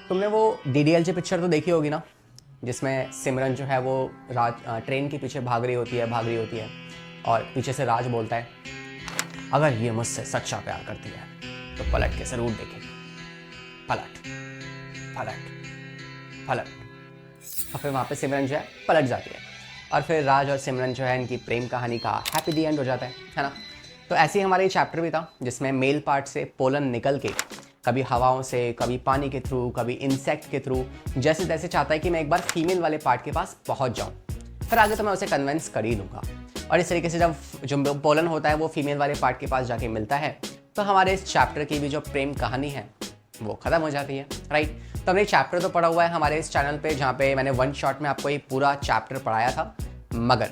तुमने वो DDLJ picture तो देखी होगी ना, जिसमें सिमरन जो है वो ट्रेन के पीछे भाग रही होती है और पीछे से राज बोलता है, अगर ये मुझसे सच्चा प्यार करती है तो पलट के जरूर देखेगी। पलट पलट पलट। और फिर वहाँ पे सिमरन जो है पलट जाती है और फिर राज और सिमरन जो है इनकी प्रेम कहानी का हैप्पी दी एंड हो जाता है ना। तो ऐसे ही हमारा ये चैप्टर भी था जिसमें मेल पार्ट से पोलन निकल के कभी हवाओं से, कभी पानी के थ्रू, कभी इंसेक्ट के थ्रू, जैसे तैसे चाहता है कि मैं एक बार फीमेल वाले पार्ट के पास पहुंच जाऊं। फिर आगे तो मैं उसे कन्विंस कर ही दूंगा। और इस तरीके से जब जो पोलन होता है वो फीमेल वाले पार्ट के पास जाके मिलता है तो हमारे इस चैप्टर की भी जो प्रेम कहानी है वो ख़त्म हो जाती है, राइट। तो हमने चैप्टर तो पढ़ा हुआ है हमारे इस चैनल पे, जहाँ पे मैंने वन शॉट में आपको ये पूरा चैप्टर पढ़ाया था। मगर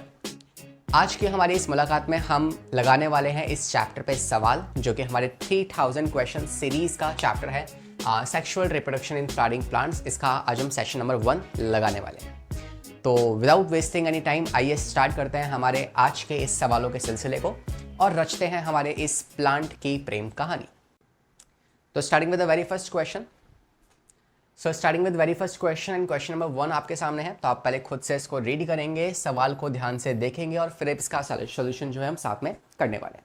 आज की हमारी इस मुलाकात में हम लगाने वाले हैं इस चैप्टर पे सवाल, जो कि हमारे 3000 क्वेश्चन सीरीज का चैप्टर है, sexual reproduction in flowering plants. इसका आज हम सेशन नंबर 1 लगाने वाले हैं। तो विदाउट वेस्टिंग एनी टाइम आइए स्टार्ट करते हैं हमारे आज के इस सवालों के सिलसिले को और रचते हैं हमारे इस प्लांट की प्रेम कहानी। तो starting with the very first question. Starting with very first question and question number 1 आपके सामने है। तो आप पहले खुद से इसको रीड करेंगे, सवाल को ध्यान से देखेंगे और फिर इसका सोल्यूशन जो है हम साथ में करने वाले हैं।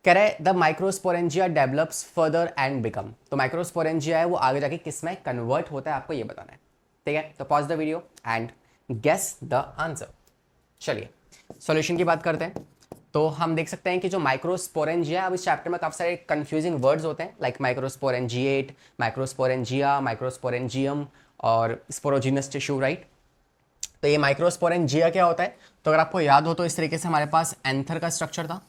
कह रहे हैं the microsporangia develops further and become. तो माइक्रोस्पोरेंजिया है वो आगे जाके किस में कन्वर्ट होता है, आपको ये बताना है, ठीक है। तो pause the video and guess the answer. चलिए सॉल्यूशन की बात करते हैं। तो हम देख सकते हैं कि जो माइक्रोस्पोरेंजिया, अब इस चैप्टर में काफ़ी सारे कंफ्यूजिंग वर्ड्स होते हैं, लाइक माइक्रोस्पोरेंजिएट, माइक्रोस्पोरेंजिया, माइक्रोस्पोरेंजियम और स्पोरोजिनस टिश्यू, राइट। तो ये माइक्रोस्पोरेंजिया क्या होता है, तो अगर आपको याद हो तो इस तरीके से हमारे पास एंथर का स्ट्रक्चर था,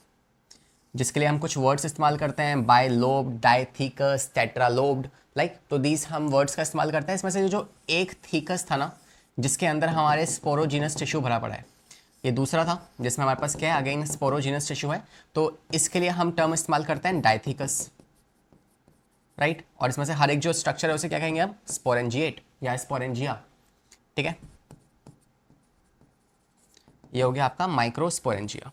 जिसके लिए हम कुछ वर्ड्स इस्तेमाल करते हैं, बायलोब्ड, डायथीकस, टेट्रालोब्ड, लाइक। तो दीज हम वर्ड्स का इस्तेमाल करते हैं। इसमें से जो एक थीकस था ना, जिसके अंदर हमारे स्पोरोजिनस टिश्यू भरा पड़ा है, ये दूसरा था जिसमें हमारे पास क्या है, अगेन स्पोरोजिनस टिश्यू है। तो इसके लिए हम टर्म इस्तेमाल करते हैं डायथीकस, राइट। और इसमें से हर एक जो स्ट्रक्चर है उसे क्या कहेंगे, अब स्पोरेंजिएट या स्पोरेंजिया, ठीक है। ये हो गया आपका माइक्रोस्पोरेंजिया,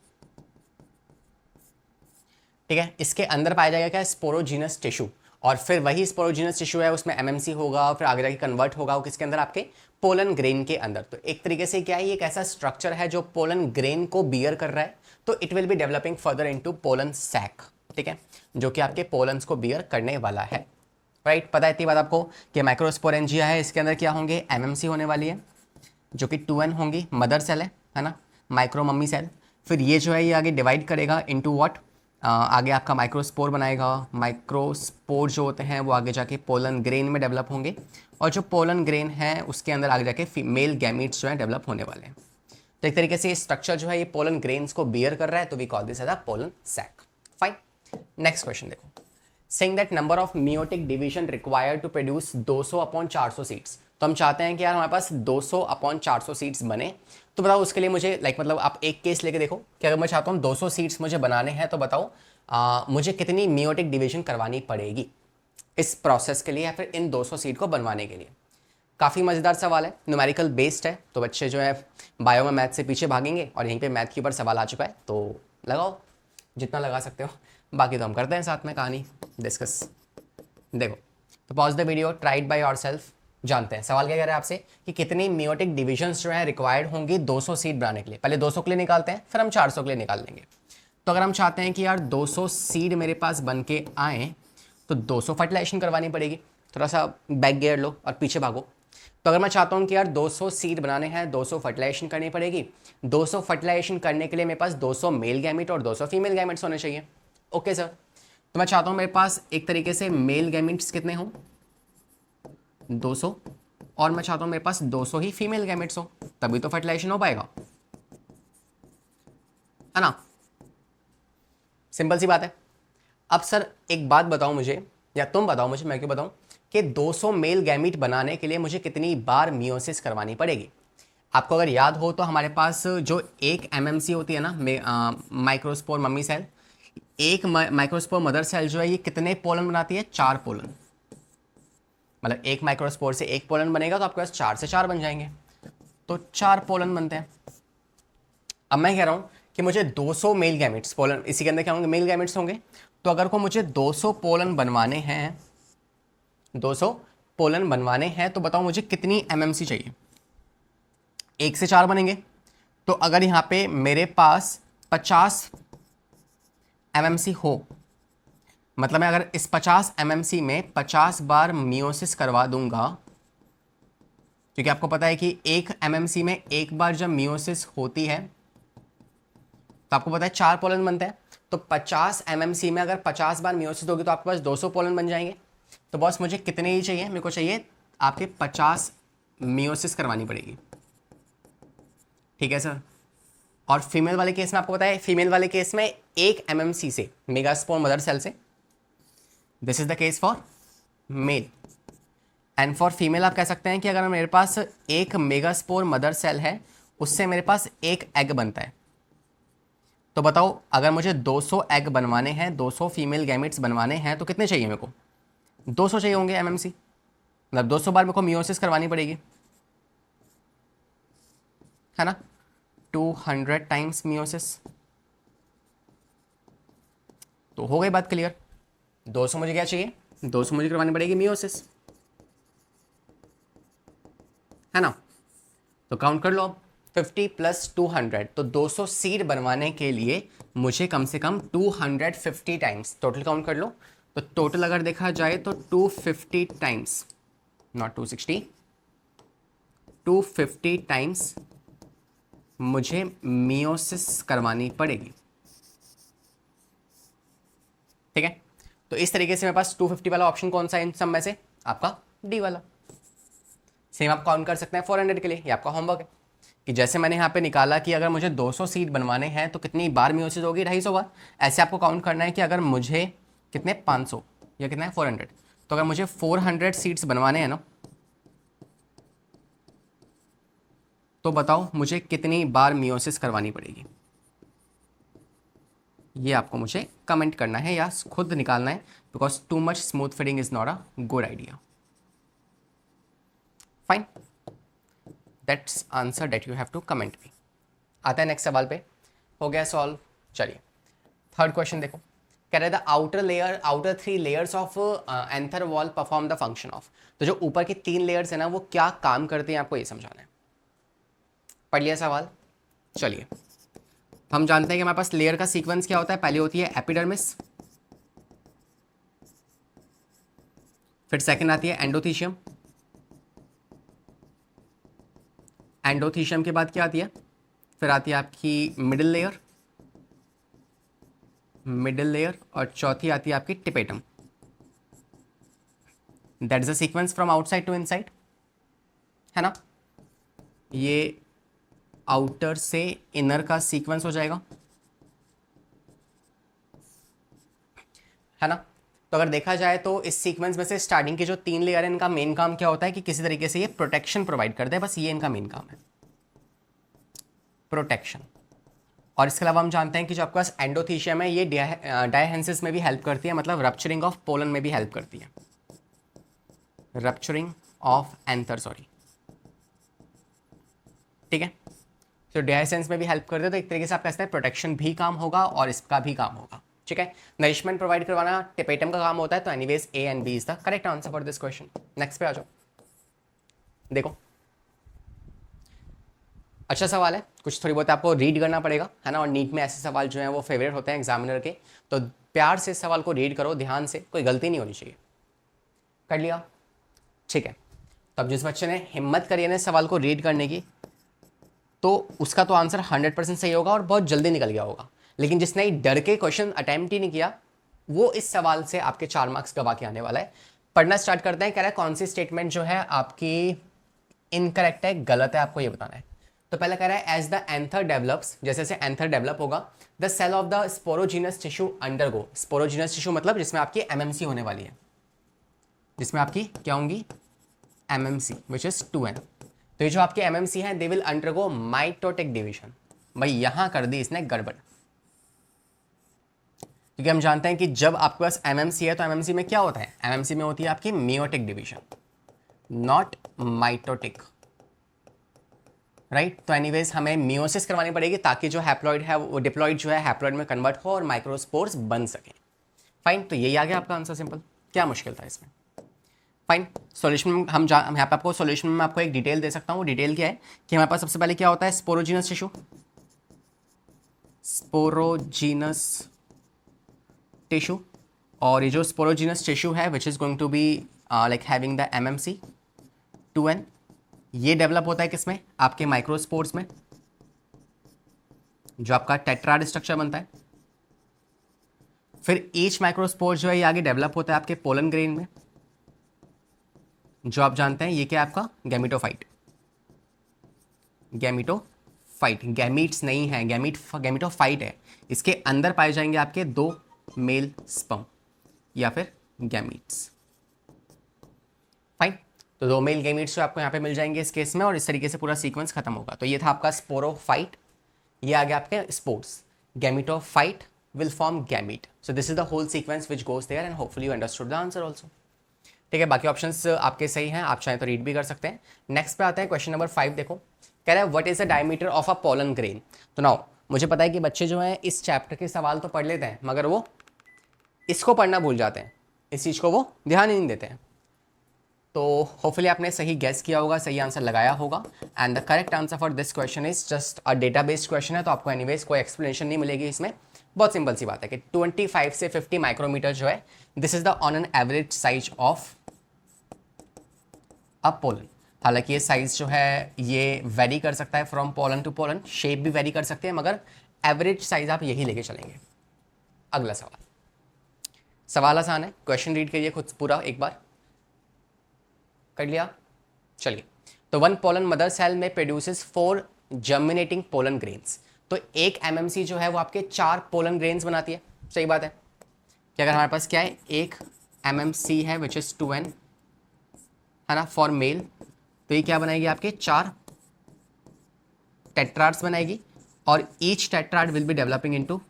ठीक है। इसके अंदर पाया जाएगा क्या, स्पोरोजिनस टिश्यू, और फिर वही स्पोरोजिनस टिश्यू है उसमें एमएमसी होगा और फिर आगे जाके कन्वर्ट होगा वो किसके अंदर, आपके पोलन ग्रेन के अंदर। तो एक तरीके से क्या है, ये एक ऐसा स्ट्रक्चर है जो पोलन ग्रेन को बियर कर रहा है, तो it will be developing further into pollen sac, ठीक है, जो कि आपके पोलन्स को बियर करने वाला है, राइट। पता है इतनी बात आपको कि माइक्रोस्पोरेंजिया है, इसके अंदर क्या होंगे, एमएमसी होने वाली है, जो कि 2n होंगी, मदर सेल है ना, माइक्रो मम्मी सेल। फिर ये जो है ये आगे डिवाइड करेगा इनटू व्हाट, आगे आपका माइक्रोस्पोर बनाएगा। माइक्रोस्पोर जो होते हैं वो आगे जाके पोलन ग्रेन में डेवलप होंगे, और जो पोलन ग्रेन है उसके अंदर आगे जाके फीमेल गैमीट्स जो है डेवलप होने वाले हैं। तो एक तरीके से ये स्ट्रक्चर जो है ये पोलन ग्रेन्स को बियर कर रहा है, तो we call this as a pollen sac. Fine, next question देखो। Saying that number of meiotic division required to produce 200/400 seeds. तो हम चाहते हैं कि यार हमारे पास 200/400 सीड्स बने, तो बताओ उसके लिए मुझे मतलब आप एक केस लेके देखो कि अगर मैं चाहता हूँ 200 सीड्स मुझे बनाने हैं, तो बताओ मुझे कितनी मियोटिक डिवीजन करवानी पड़ेगी इस प्रोसेस के लिए या फिर इन 200 सीड को बनवाने के लिए। काफ़ी मज़ेदार सवाल है, न्यूमेरिकल बेस्ड है, तो बच्चे जो है बायो में मैथ से पीछे भागेंगे और यहीं पे मैथ के ऊपर सवाल आ चुका है, तो लगाओ जितना लगा सकते हो, बाकी तो हम करते हैं साथ में कहानी डिस्कस। देखो, तो pause the video, try it by yourself. जानते हैं सवाल क्या कह रहा है आपसे कि कितनी मियोटिक डिविजन्स जो है रिक्वायर्ड होंगी 200 सीड बनाने के लिए। पहले 200 के लिए निकालते हैं, फिर हम 400 के लिए निकाल लेंगे। तो अगर हम चाहते हैं कि यार 200 सीड मेरे पास बन के आए, तो 200 फर्टिलाइजेशन करवानी पड़ेगी। थोड़ा सा बैक गियर लो और पीछे भागो। तो अगर मैं चाहता हूँ कि यार 200 सीड बनाने हैं, 200 फर्टिलाइजेशन करनी पड़ेगी। 200 फर्टिलाइजेशन करने के लिए मेरे पास 200 मेल गैमिट और 200 फीमेल गैमिट्स होने चाहिए। ओके सर, तो मैं चाहता हूँ मेरे पास एक तरीके से मेल गैमिट्स कितने हों, 200, और मैं चाहता हूँ मेरे पास 200 ही फीमेल गैमिट्स हो, तभी तो फर्टिलाइजेशन हो पाएगा, है ना। सिंपल सी बात है। अब सर एक बात बताओ मुझे, या तुम बताओ मुझे, मैं क्यों बताऊं, कि 200 मेल गैमीट बनाने के लिए मुझे कितनी बार मियोसिस करवानी पड़ेगी। आपको अगर याद हो तो हमारे पास जो एक एमएमसी होती है ना, माइक्रोस्पोर मम्मी सेल, एक माइक्रोस्पोर मदर सेल जो है ये कितने पोलन बनाती है, 4 पोलन। मतलब एक माइक्रोस्पोर से एक पोलन बनेगा तो आपके पास 4 से 4 बन जाएंगे, तो 4 पोलन बनते हैं। अब मैं कह रहा हूँ कि मुझे 200 मेल गैमिट्स पोलन, इसी के अंदर क्या होंगे, मेल गैमिट्स होंगे। तो अगर को मुझे 200 पोलन बनवाने हैं, 200 पोलन बनवाने हैं तो बताओ मुझे कितनी एमएमसी चाहिए। 1 से 4 बनेंगे। तो अगर यहाँ पे मेरे पास 50 एमएमसी हो, मतलब मैं अगर इस 50 एमएमसी में 50 बार मियोसिस करवा दूंगा, क्योंकि आपको पता है कि 1 एमएमसी में एक बार जब मियोसिस होती है तो आपको पता है 4 पोलन बनते हैं। तो 50 एमएमसी में अगर 50 बार मियोसिस होगी तो आपके पास 200 पोलन बन जाएंगे। तो बॉस मुझे कितने ही चाहिए, मेरे को चाहिए आपके 50 मियोसिस करवानी पड़ेगी। ठीक है सर। और फीमेल वाले केस में आपको पता है, फीमेल वाले केस में 1 एमएमसी से मेगास्पोर मदर सेल से, this is the case for male. And for female आप कह सकते हैं कि अगर मेरे पास 1 मेगास्पोर मदर सेल है उससे मेरे पास 1 एग बनता है। तो बताओ अगर मुझे 200 एग बनवाने हैं, 200 फीमेल गैमेट्स बनवाने हैं तो कितने चाहिए मेरे को? 200 चाहिए होंगे एमएमसी, मतलब 200 बार मेरे को मियोसिस करवानी पड़ेगी, है ना। 200 टाइम्स मियोसिस। तो हो गई बात क्लियर। 200 मुझे क्या चाहिए? 200 मुझे करवानी पड़ेगी मियोसिस, है ना। तो काउंट कर लो 50 + 200, तो 200 सीड बनवाने के लिए मुझे कम से कम 250 टाइम्स, टोटल काउंट कर लो। तो टोटल अगर देखा जाए तो 250 टाइम्स, नॉट 260, 250 टाइम्स मुझे मियोसिस करवानी पड़ेगी। ठीक है। तो इस तरीके से मेरे पास 250 वाला ऑप्शन कौन सा है इन सब में से? आपका डी वाला। सेम आप काउंट कर सकते हैं 400 के लिए, ये आपका होमवर्क है कि जैसे मैंने यहाँ पे निकाला कि अगर मुझे 200 सीट बनवाने हैं तो कितनी बार मियोसिस होगी? 250 बार। ऐसे आपको काउंट करना है कि अगर मुझे कितने 500 या कितना है 400, तो अगर मुझे 400 सीट्स बनवाने हैं ना, तो बताओ मुझे कितनी बार मियोसिस करवानी पड़ेगी? ये आपको मुझे कमेंट करना है या खुद निकालना है, because too much smooth feeding is not a good idea. Fine, that's answer that you have to comment me. आता है नेक्स्ट सवाल पे, हो गया सॉल्व। चलिए थर्ड क्वेश्चन देखो, कह रहे the outer 3 layers of anther wall perform the function of. तो जो ऊपर की 3 लेयर्स है ना वो क्या काम करते हैं आपको ये समझाना है। पढ़ लिया सवाल। चलिए हम जानते हैं कि हमारे पास लेयर का सीक्वेंस क्या होता है। पहले होती है एपिडर्मिस, फिर सेकंड आती है एंडोथीशियम, एंडोथीशियम के बाद क्या आती है? फिर आती है आपकी मिडिल लेयर, और चौथी आती है आपकी tapetum. That is a sequence from outside to inside, है ना। ये आउटर से इनर का सीक्वेंस हो जाएगा, है ना। तो अगर देखा जाए तो इस सीक्वेंस में से स्टार्टिंग की जो 3 लेयर है इनका मेन काम क्या होता है कि किसी तरीके से ये प्रोटेक्शन प्रोवाइड करते हैं, बस ये इनका मेन काम है, प्रोटेक्शन। और इसके अलावा हम जानते हैं कि जो आपके पास एंडोथीशियम है ये डायहेंसिस में भी हेल्प करती है, मतलब रप्चरिंग ऑफ पोलन में भी हेल्प करती है, रप्चरिंग ऑफ एंथर, सॉरी। ठीक है, तो डायहेंसिस में भी हेल्प करते हैं। तो एक तरीके से आप कह सकते हैं प्रोटेक्शन भी काम होगा और इसका भी काम होगा। ठीक है, नरिशमेंट प्रोवाइड करवाना टिपेटम का काम होता है। तो anyways A and B is the correct answer for this question. Next पे आ जाओ। देखो अच्छा सवाल है, कुछ थोड़ी बहुत आपको रीड करना पड़ेगा, है ना। और नीट में ऐसे सवाल जो हैं वो फेवरेट होते हैं एग्जामिनर के, तो प्यार से सवाल को रीड करो ध्यान से, कोई गलती नहीं होनी चाहिए। कर लिया? ठीक है। तो अब जिस बच्चे ने हिम्मत करी है ना सवाल को रीड करने की, तो उसका तो आंसर 100% सही होगा और बहुत जल्दी निकल गया होगा। लेकिन जिसने डर के क्वेश्चन अटेम्प्ट ही नहीं किया, वो इस सवाल से आपके 4 मार्क्स गवा के आने वाला है। पढ़ना स्टार्ट करते हैं। कह रहा है कौन सी स्टेटमेंट जो है आपकी इनकरेक्ट है, गलत है, आपको ये बताना है। तो पहले कह रहा है एज द एंथर डेवलप्स, जैसे जैसे एंथर डेवलप होगा, the cell of the sporogenous tissue undergo. Sporogenous tissue मतलब जिसमें आपकी एमएमसी होने वाली है, जिसमें आपकी क्या होंगी? MMC, which is 2n। तो ये जो आपके एमएमसी हैं they will undergo mitotic division. भाई यहां कर दी इसने गड़बड़, क्योंकि हम जानते हैं कि जब आपके पास एमएमसी है तो एमएमसी में क्या होता है? एमएमसी में होती है आपकी meiotic division, not mitotic, right. तो एनीवेज हमें मियोसिस करवानी पड़ेगी ताकि जो हैप्लॉइड है वो डिप्लॉइड जो है हैप्लॉइड में कन्वर्ट हो और माइक्रोस्पोर्स बन सके। फाइन, तो यही आ गया आपका आंसर, सिंपल। क्या मुश्किल था इसमें? फाइन। सॉल्यूशन हम यहाँ पे आपको सॉल्यूशन में आपको एक डिटेल दे सकता हूँ। डिटेल क्या है कि हमारे पास सबसे पहले क्या होता है, स्पोरोजीनस टिश्यू, स्पोरोजीनस टिश्यू। और ये जो स्पोरोजीनस टिश्यू है which is going to be like having the MMC 2N, ये डेवलप होता है किसमें, आपके माइक्रोस्पोर्स में, जो आपका टेट्राड स्ट्रक्चर बनता है। फिर ईच माइक्रोस्पोर जो है ये आगे डेवलप होता है आपके पोलन ग्रेन में, जो आप जानते हैं ये क्या है आपका गैमिटोफाइट। गैमिटोफाइट, गैमीट्स नहीं है, गैमिटोफाइट है। इसके अंदर पाए जाएंगे आपके 2 मेल स्पर्म या फिर गैमीट्स। फाइन, तो 2 मेल गैमीट्स जो आपको यहाँ पे मिल जाएंगे इस केस में, और इस तरीके से पूरा सीक्वेंस खत्म होगा। तो ये था आपका स्पोरोफाइट, ये आ गया आपके spores. Gametophyte will form gamete. So this is the whole sequence which goes there and hopefully you understood the answer also. ठीक है, बाकी ऑप्शंस आपके सही हैं, आप चाहें तो रीड भी कर सकते हैं। नेक्स्ट पे आते हैं क्वेश्चन नंबर 5। देखो कह रहा है what is the diameter of a pollen grain. तो नाउ मुझे पता है कि बच्चे जो हैं इस चैप्टर के सवाल तो पढ़ लेते हैं मगर वो इसको पढ़ना भूल जाते हैं, इस चीज़ को वो ध्यान ही नहीं देते हैं। तो होपफुली आपने सही गेस किया होगा, सही आंसर लगाया होगा। And the correct answer for this question is just a data based question है, तो आपको एनीवेज कोई एक्सप्लेनेशन नहीं मिलेगी इसमें। बहुत सिंपल सी बात है कि 25 से 50 माइक्रोमीटर जो है this is the on an average size of a pollen. हालांकि ये साइज जो है ये वेरी कर सकता है from pollen to pollen, shape भी वेरी कर सकते हैं, मगर एवरेज साइज आप यही लेके चलेंगे। अगला सवाल, सवाल आसान है, क्वेश्चन रीड करिए खुद पूरा एक बार। कर लिया, चलिए। तो 1 पोलन मदर सेल में प्रोड्यूसेस 4 जर्मिनेटिंग पोलन ग्रेन्स। तो 1 MMC जो है वो आपके 4 पोलन ग्रेन्स बनाती है। सही बात है कि अगर हमारे पास क्या है 1 MMC है विच इज 2N है ना फॉर मेल, तो ये क्या बनाएगी आपके 4 टेट्राड्स बनाएगी, और each tetrad will be developing into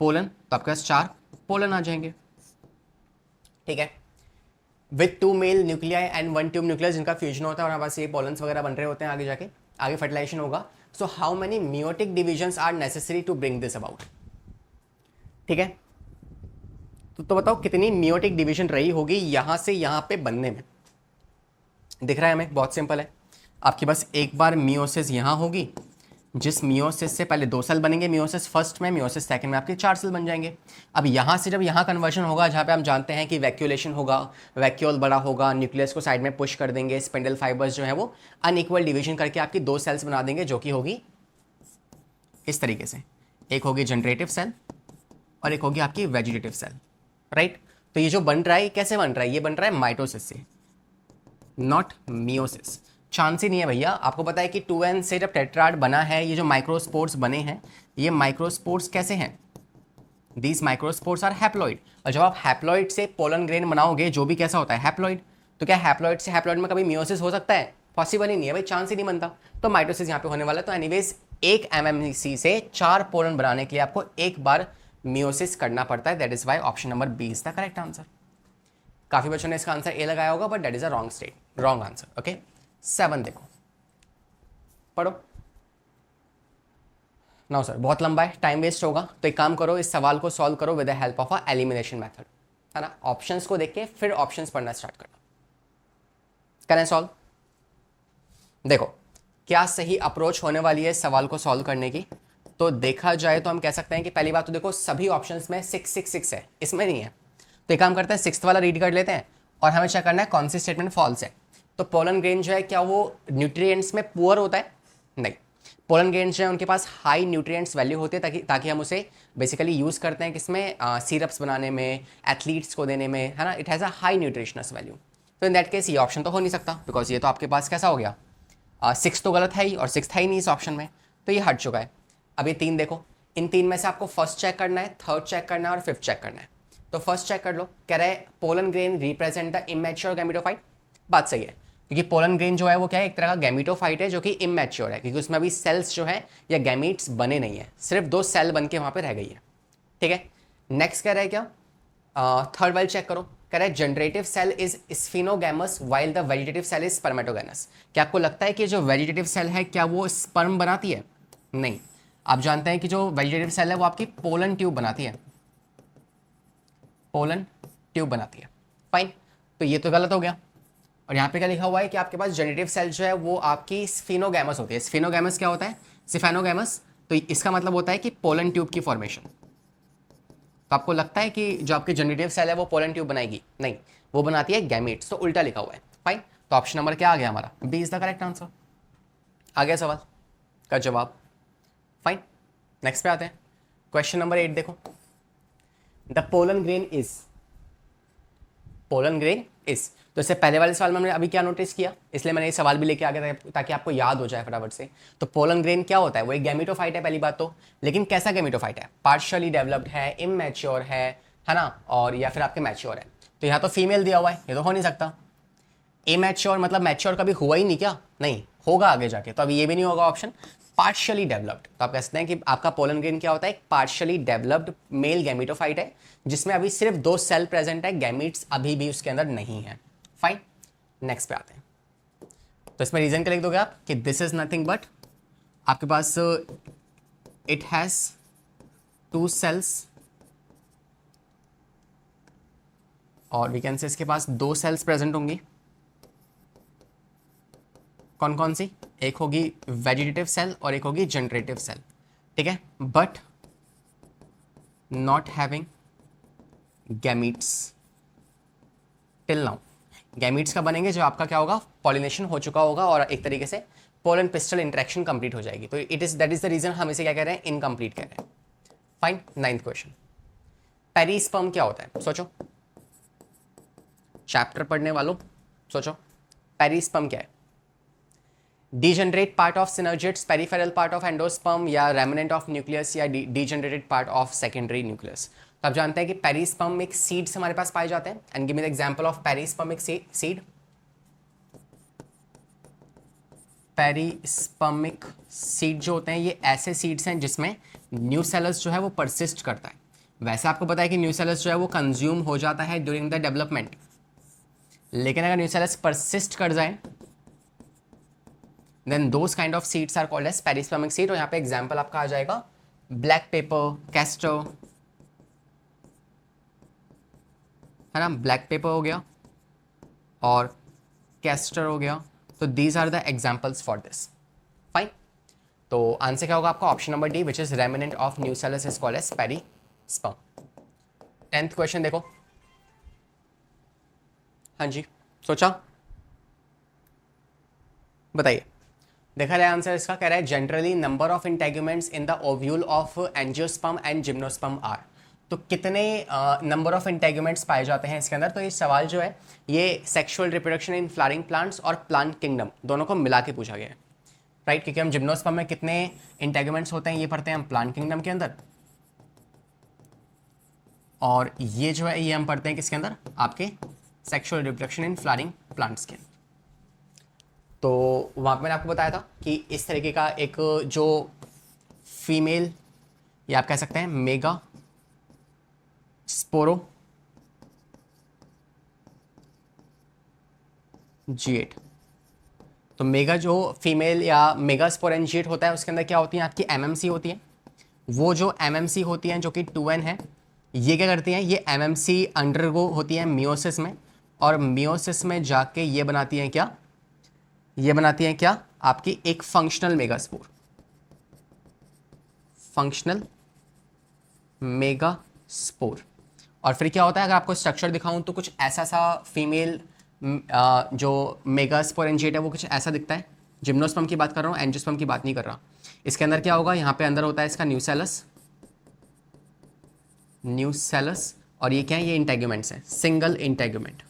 pollen. तो आपके पास 4 पोलन आ जाएंगे। ठीक है, with 2 male nuclei and 1 tube nucleus, जिनका फ्यूजन होता है और हमारे पास ये पोलन्स वगैरह बन रहे होते हैं, आगे जाके आगे फर्टिलाइजेशन होगा। So how many meiotic divisions are necessary to bring this about. ठीक है, तो बताओ कितनी मियोटिक डिवीजन रही होगी यहां से यहां पे बनने में। दिख रहा है हमें, बहुत सिंपल है। आपके पास एक बार मियोसिस यहां होगी, जिस मियोसिस से पहले 2 सेल बनेंगे, मियोसिस फर्स्ट में, मियोसिस सेकंड में आपके 4 सेल बन जाएंगे। अब यहाँ से जब यहाँ कन्वर्जन होगा, जहाँ पे हम जानते हैं कि वैक्यूलेशन होगा, वैक्यूल बड़ा होगा, न्यूक्लियस को साइड में पुश कर देंगे, स्पिंडल फाइबर्स जो है वो अनइक्वल डिवीजन करके आपकी 2 सेल्स बना देंगे, जो कि होगी इस तरीके से। एक होगी जनरेटिव सेल और एक होगी आपकी वेजिटेटिव सेल, राइट। तो ये जो बन रहा है कैसे बन रहा है, ये बन रहा है माइटोसिस से, नॉट मियोसिस। चांस ही नहीं है भैया। आपको पता है कि 2N से जब टेट्राड बना है, ये जो माइक्रोस्पोर्स बने हैं, ये माइक्रोस्पोर्स कैसे हैं, दीज माइक्रोस्पोर्स आर हैप्लॉइड। और जब आप हैप्लॉइड से पोलन ग्रेन बनाओगे, जो भी कैसा होता है हैप्लॉइड, तो क्या हैप्लॉइड से हैप्लॉइड में कभी मियोसिस हो सकता है, पॉसिबल ही नहीं है भाई, चांस ही नहीं बनता। तो माइटोसिस यहाँ पे होने वाला है। तो एनीवेज 1 MMC से 4 पोलन बनाने के लिए आपको एक बार मियोसिस करना पड़ता है। That is why option number B is the correct answer. काफी बच्चों ने इसका आंसर ए लगाया होगा, but that is a wrong answer. Okay, 7 देखो, पढ़ो। नो सर बहुत लंबा है, टाइम वेस्ट होगा, तो एक काम करो, इस सवाल को सॉल्व करो with the help of a elimination method, है ना। ऑप्शंस को देख के फिर ऑप्शंस पढ़ना स्टार्ट करना। करें सॉल्व। देखो क्या सही अप्रोच होने वाली है सवाल को सॉल्व करने की। तो देखा जाए तो हम कह सकते हैं कि पहली बात तो देखो सभी ऑप्शंस में 6 6 6 है, इसमें नहीं है। तो एक काम करते हैं 6th वाला रीड कर लेते हैं और हमें चेक करना है कौन सी स्टेटमेंट फॉल्स है। तो पोलन ग्रेन जो है क्या वो न्यूट्रिएंट्स में पुअर होता है, नहीं। पोलन ग्रेन जो है उनके पास हाई न्यूट्रिएंट्स वैल्यू होती है, ताकि हम उसे बेसिकली यूज़ करते हैं किसमें, सिरप्स बनाने में, एथलीट्स को देने में, है ना। It has a high nutritious value. तो इन दैट केस ये ऑप्शन तो हो नहीं सकता, बिकॉज ये तो आपके पास कैसा हो गया, 6 तो गलत है ही और 6th है ही नहीं इस ऑप्शन में, तो ये हट चुका है। अब ये 3 देखो, इन 3 में से आपको फर्स्ट चेक करना है, थर्ड चेक करना है और 5th चेक करना है। तो फर्स्ट चेक कर लो, कह रहे हैं pollen grain represent the immature gametophyte. बात सही है, क्योंकि पोलन ग्रेन जो है वो क्या है, एक तरह का गैमेटोफाइट है जो कि इमेच्योर है, क्योंकि उसमें अभी सेल्स जो है या गैमीट्स बने नहीं है, सिर्फ 2 सेल बन के वहाँ पे रह गई है। ठीक है, नेक्स्ट कह रहा है क्या, थर्ड वाइल चेक करो, कह रहा है generative cell is siphonogamous while the vegetative cell is spermatogenous. क्या आपको लगता है कि जो वेजिटेटिव सेल है क्या वो स्पर्म बनाती है, नहीं। आप जानते हैं कि जो वेजिटेटिव सेल है वो आपकी पोलन ट्यूब बनाती है, पोलन ट्यूब बनाती है। फाइन, तो ये तो गलत हो गया। और यहाँ पे क्या लिखा हुआ है कि आपके पास जेनेटिव सेल जो है वो आपकी स्फिनोगैमस होती है। स्फिनोगैमस क्या होता है? सिफेनोगैमस। तो इसका मतलब होता है कि पोलन ट्यूब की फॉर्मेशन। तो आपको लगता है कि जो आपकी जेनेटिव सेल है वो पोलन ट्यूब बनाएगी? नहीं, वो बनाती है गैमीट्स। तो उल्टा लिखा हुआ है। फाइन। तो ऑप्शन नंबर क्या आ गया हमारा? B is the correct answer. आ गया सवाल का जवाब। फाइन, नेक्स्ट पे आते हैं। क्वेश्चन नंबर 8 देखो। The pollen grain is, pollen grain is. तो इससे पहले वाले सवाल में हमने अभी क्या नोटिस किया, इसलिए मैंने ये सवाल भी लेके आ गया ताकि आपको याद हो जाए फटाफट से। तो पोलन ग्रेन क्या होता है? वो एक गैमेटोफाइट है पहली बात तो। लेकिन कैसा गैमेटोफाइट है? पार्शियली डेवलप्ड है, इमैच्योर है ना, और या फिर आपके मैच्योर है। तो यहाँ तो फीमेल दिया हुआ है, ये तो हो नहीं सकता। इमैच्योर मतलब मैच्योर कभी हुआ ही नहीं क्या? नहीं, होगा आगे जाके, तो अभी ये भी नहीं होगा ऑप्शन। पार्शियली डेवलप्ड, तो आप कह सकते हैं कि आपका पोलन ग्रेन क्या होता है? एक पार्शियली डेवलप्ड मेल गैमेटोफाइट है जिसमें अभी सिर्फ 2 सेल प्रेजेंट है, गैमीट्स अभी भी उसके अंदर नहीं है। फाइन, नेक्स्ट पे आते हैं। तो इसमें रीजन क्या लिख दोगे आप कि दिस इज नथिंग बट आपके पास इट हैज 2 सेल्स, और वी कैन से इसके पास 2 सेल्स प्रेजेंट होंगी। कौन कौन सी? एक होगी वेजिटेटिव सेल और एक होगी जनरेटिव सेल, ठीक है। But not having gametes till now. Gametes का बनेंगे जब आपका क्या होगा? पॉलिनेशन हो चुका होगा और एक तरीके से पोलन पिस्टल इंटरेक्शन कंप्लीट हो जाएगी। तो it is that is the reason हम इसे क्या कह रहे हैं? इनकम्प्लीट कह रहे हैं। Fine, 9th question. पेरिस्पर्म क्या होता है? सोचो, चैप्टर पढ़ने वालों सोचो, पेरिस्पर्म क्या है? Degenerate part of synergids, peripheral part of endosperm, या रेमिनेंट ऑफ न्यूक्लियस, या degenerated part of secondary nucleus. तो आप जानते हैं कि पेरिस्पर्मिक सीड्स हमारे पास पाए जाते हैं। And give me the example of perispermic seed. Perispermic seed जो होते हैं ये ऐसे सीड्स हैं जिसमें न्यूसेलस जो है वो परसिस्ट करता है। वैसे आपको पता है कि न्यूसेलस जो है वो कंज्यूम हो जाता है ड्यूरिंग द डेवलपमेंट, लेकिन अगर न्यूसेलस परसिस्ट कर जाए then those kind of seeds are called as perispermic seed. और यहाँ पे एग्जांपल आपका आ जाएगा ब्लैक पेपर, कैस्टर, है ना, ब्लैक पेपर हो गया और कैस्टर हो गया। तो these are the examples for this. Fine, तो आंसर क्या होगा आपका? Option number D, which is remnant of nucellus is called as perisperm. 10th question देखो। हाँ जी, सोचा, बताइए। देखा जाए आंसर इसका, कह रहा है generally number of integuments in the ovule of angiosperm and gymnosperm are. तो कितने नंबर ऑफ इंटेगुमेंट्स पाए जाते हैं इसके अंदर? तो ये सवाल जो है ये sexual reproduction in flowering plants और प्लांट किंगडम दोनों को मिला के पूछा गया है, राइट। क्योंकि हम जिम्नोस्पर्म में कितने इंटेगुमेंट्स होते हैं ये पढ़ते हैं हम प्लांट किंगडम के अंदर, और ये जो है ये हम पढ़ते हैं किसके अंदर? आपके sexual reproduction in flowering plants के अंदर। तो वहाँ पे मैंने आपको बताया था कि इस तरीके का एक जो फीमेल, या आप कह सकते हैं मेगा स्पोरो G8। तो मेगा जो फीमेल या मेगा स्पोरेंजिएट होता है उसके अंदर क्या होती है? आपकी MMC होती है। वो जो MMC होती है जो कि 2N है, ये क्या करती हैं? ये MMC अंडरगो होती है मियोसिस में, और मियोसिस में जाके ये बनाती हैं क्या? ये बनाती हैं क्या? आपकी एक फंक्शनल मेगास्पोर, फंक्शनल मेगास्पोर। और फिर क्या होता है? अगर आपको स्ट्रक्चर दिखाऊं तो कुछ ऐसा सा फीमेल जो मेगास्पोरेंजिएट है वो कुछ ऐसा दिखता है। जिम्नोस्पर्म की बात कर रहा हूँ, एंजियोस्पर्म की बात नहीं कर रहा। इसके अंदर क्या होगा? यहाँ पे अंदर होता है इसका न्यूसेलस, न्यूसेलस, और ये क्या है? ये इंटेगुमेंट्स हैं, सिंगल इंटेगुमेंट,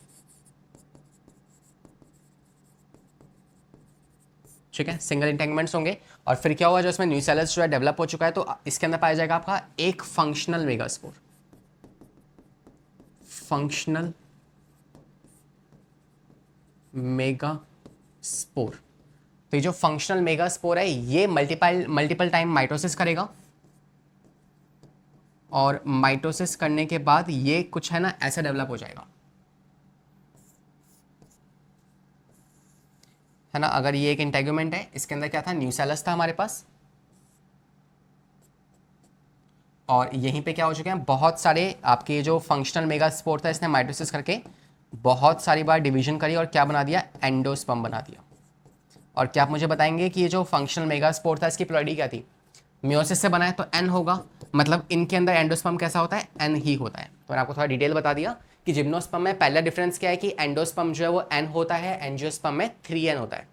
ठीक है, सिंगल इंटेगुमेंट्स होंगे। और फिर क्या होगा? जो इसमें न्यूसेलस जो है डेवलप हो चुका है तो इसके अंदर पाया जाएगा आपका एक फंक्शनल मेगास्पोर, फंक्शनल मेगास्पोर। तो ये जो फंक्शनल मेगास्पोर है ये मल्टीपल टाइम माइटोसिस करेगा, और माइटोसिस करने के बाद ये कुछ है ना ऐसा डेवलप हो जाएगा, है ना। अगर ये एक इंटेगुमेंट है, इसके अंदर क्या था? न्यूसेलस था हमारे पास, और यहीं पे क्या हो चुके हैं? बहुत सारे आपके जो फंक्शनल मेगास्पोर था इसने माइटोसिस करके बहुत सारी बार डिवीजन करी और क्या बना दिया, एंडोस्पर्म बना दिया। और क्या आप मुझे बताएंगे कि ये जो फंक्शनल मेगास्पोर था इसकी प्लॉइडी क्या थी, मियोसिस से बना है तो एन होगा, मतलब इनके अंदर एंडोस्पर्म कैसा होता है, एन ही होता है। तो मैंने आपको थोड़ा डिटेल बता दिया कि जिम्नोस्पर्म में पहला डिफरेंस क्या है कि एंडोस्पर्म जो है वो एन होता है, एंजियोस्पर्म में 3n होता है।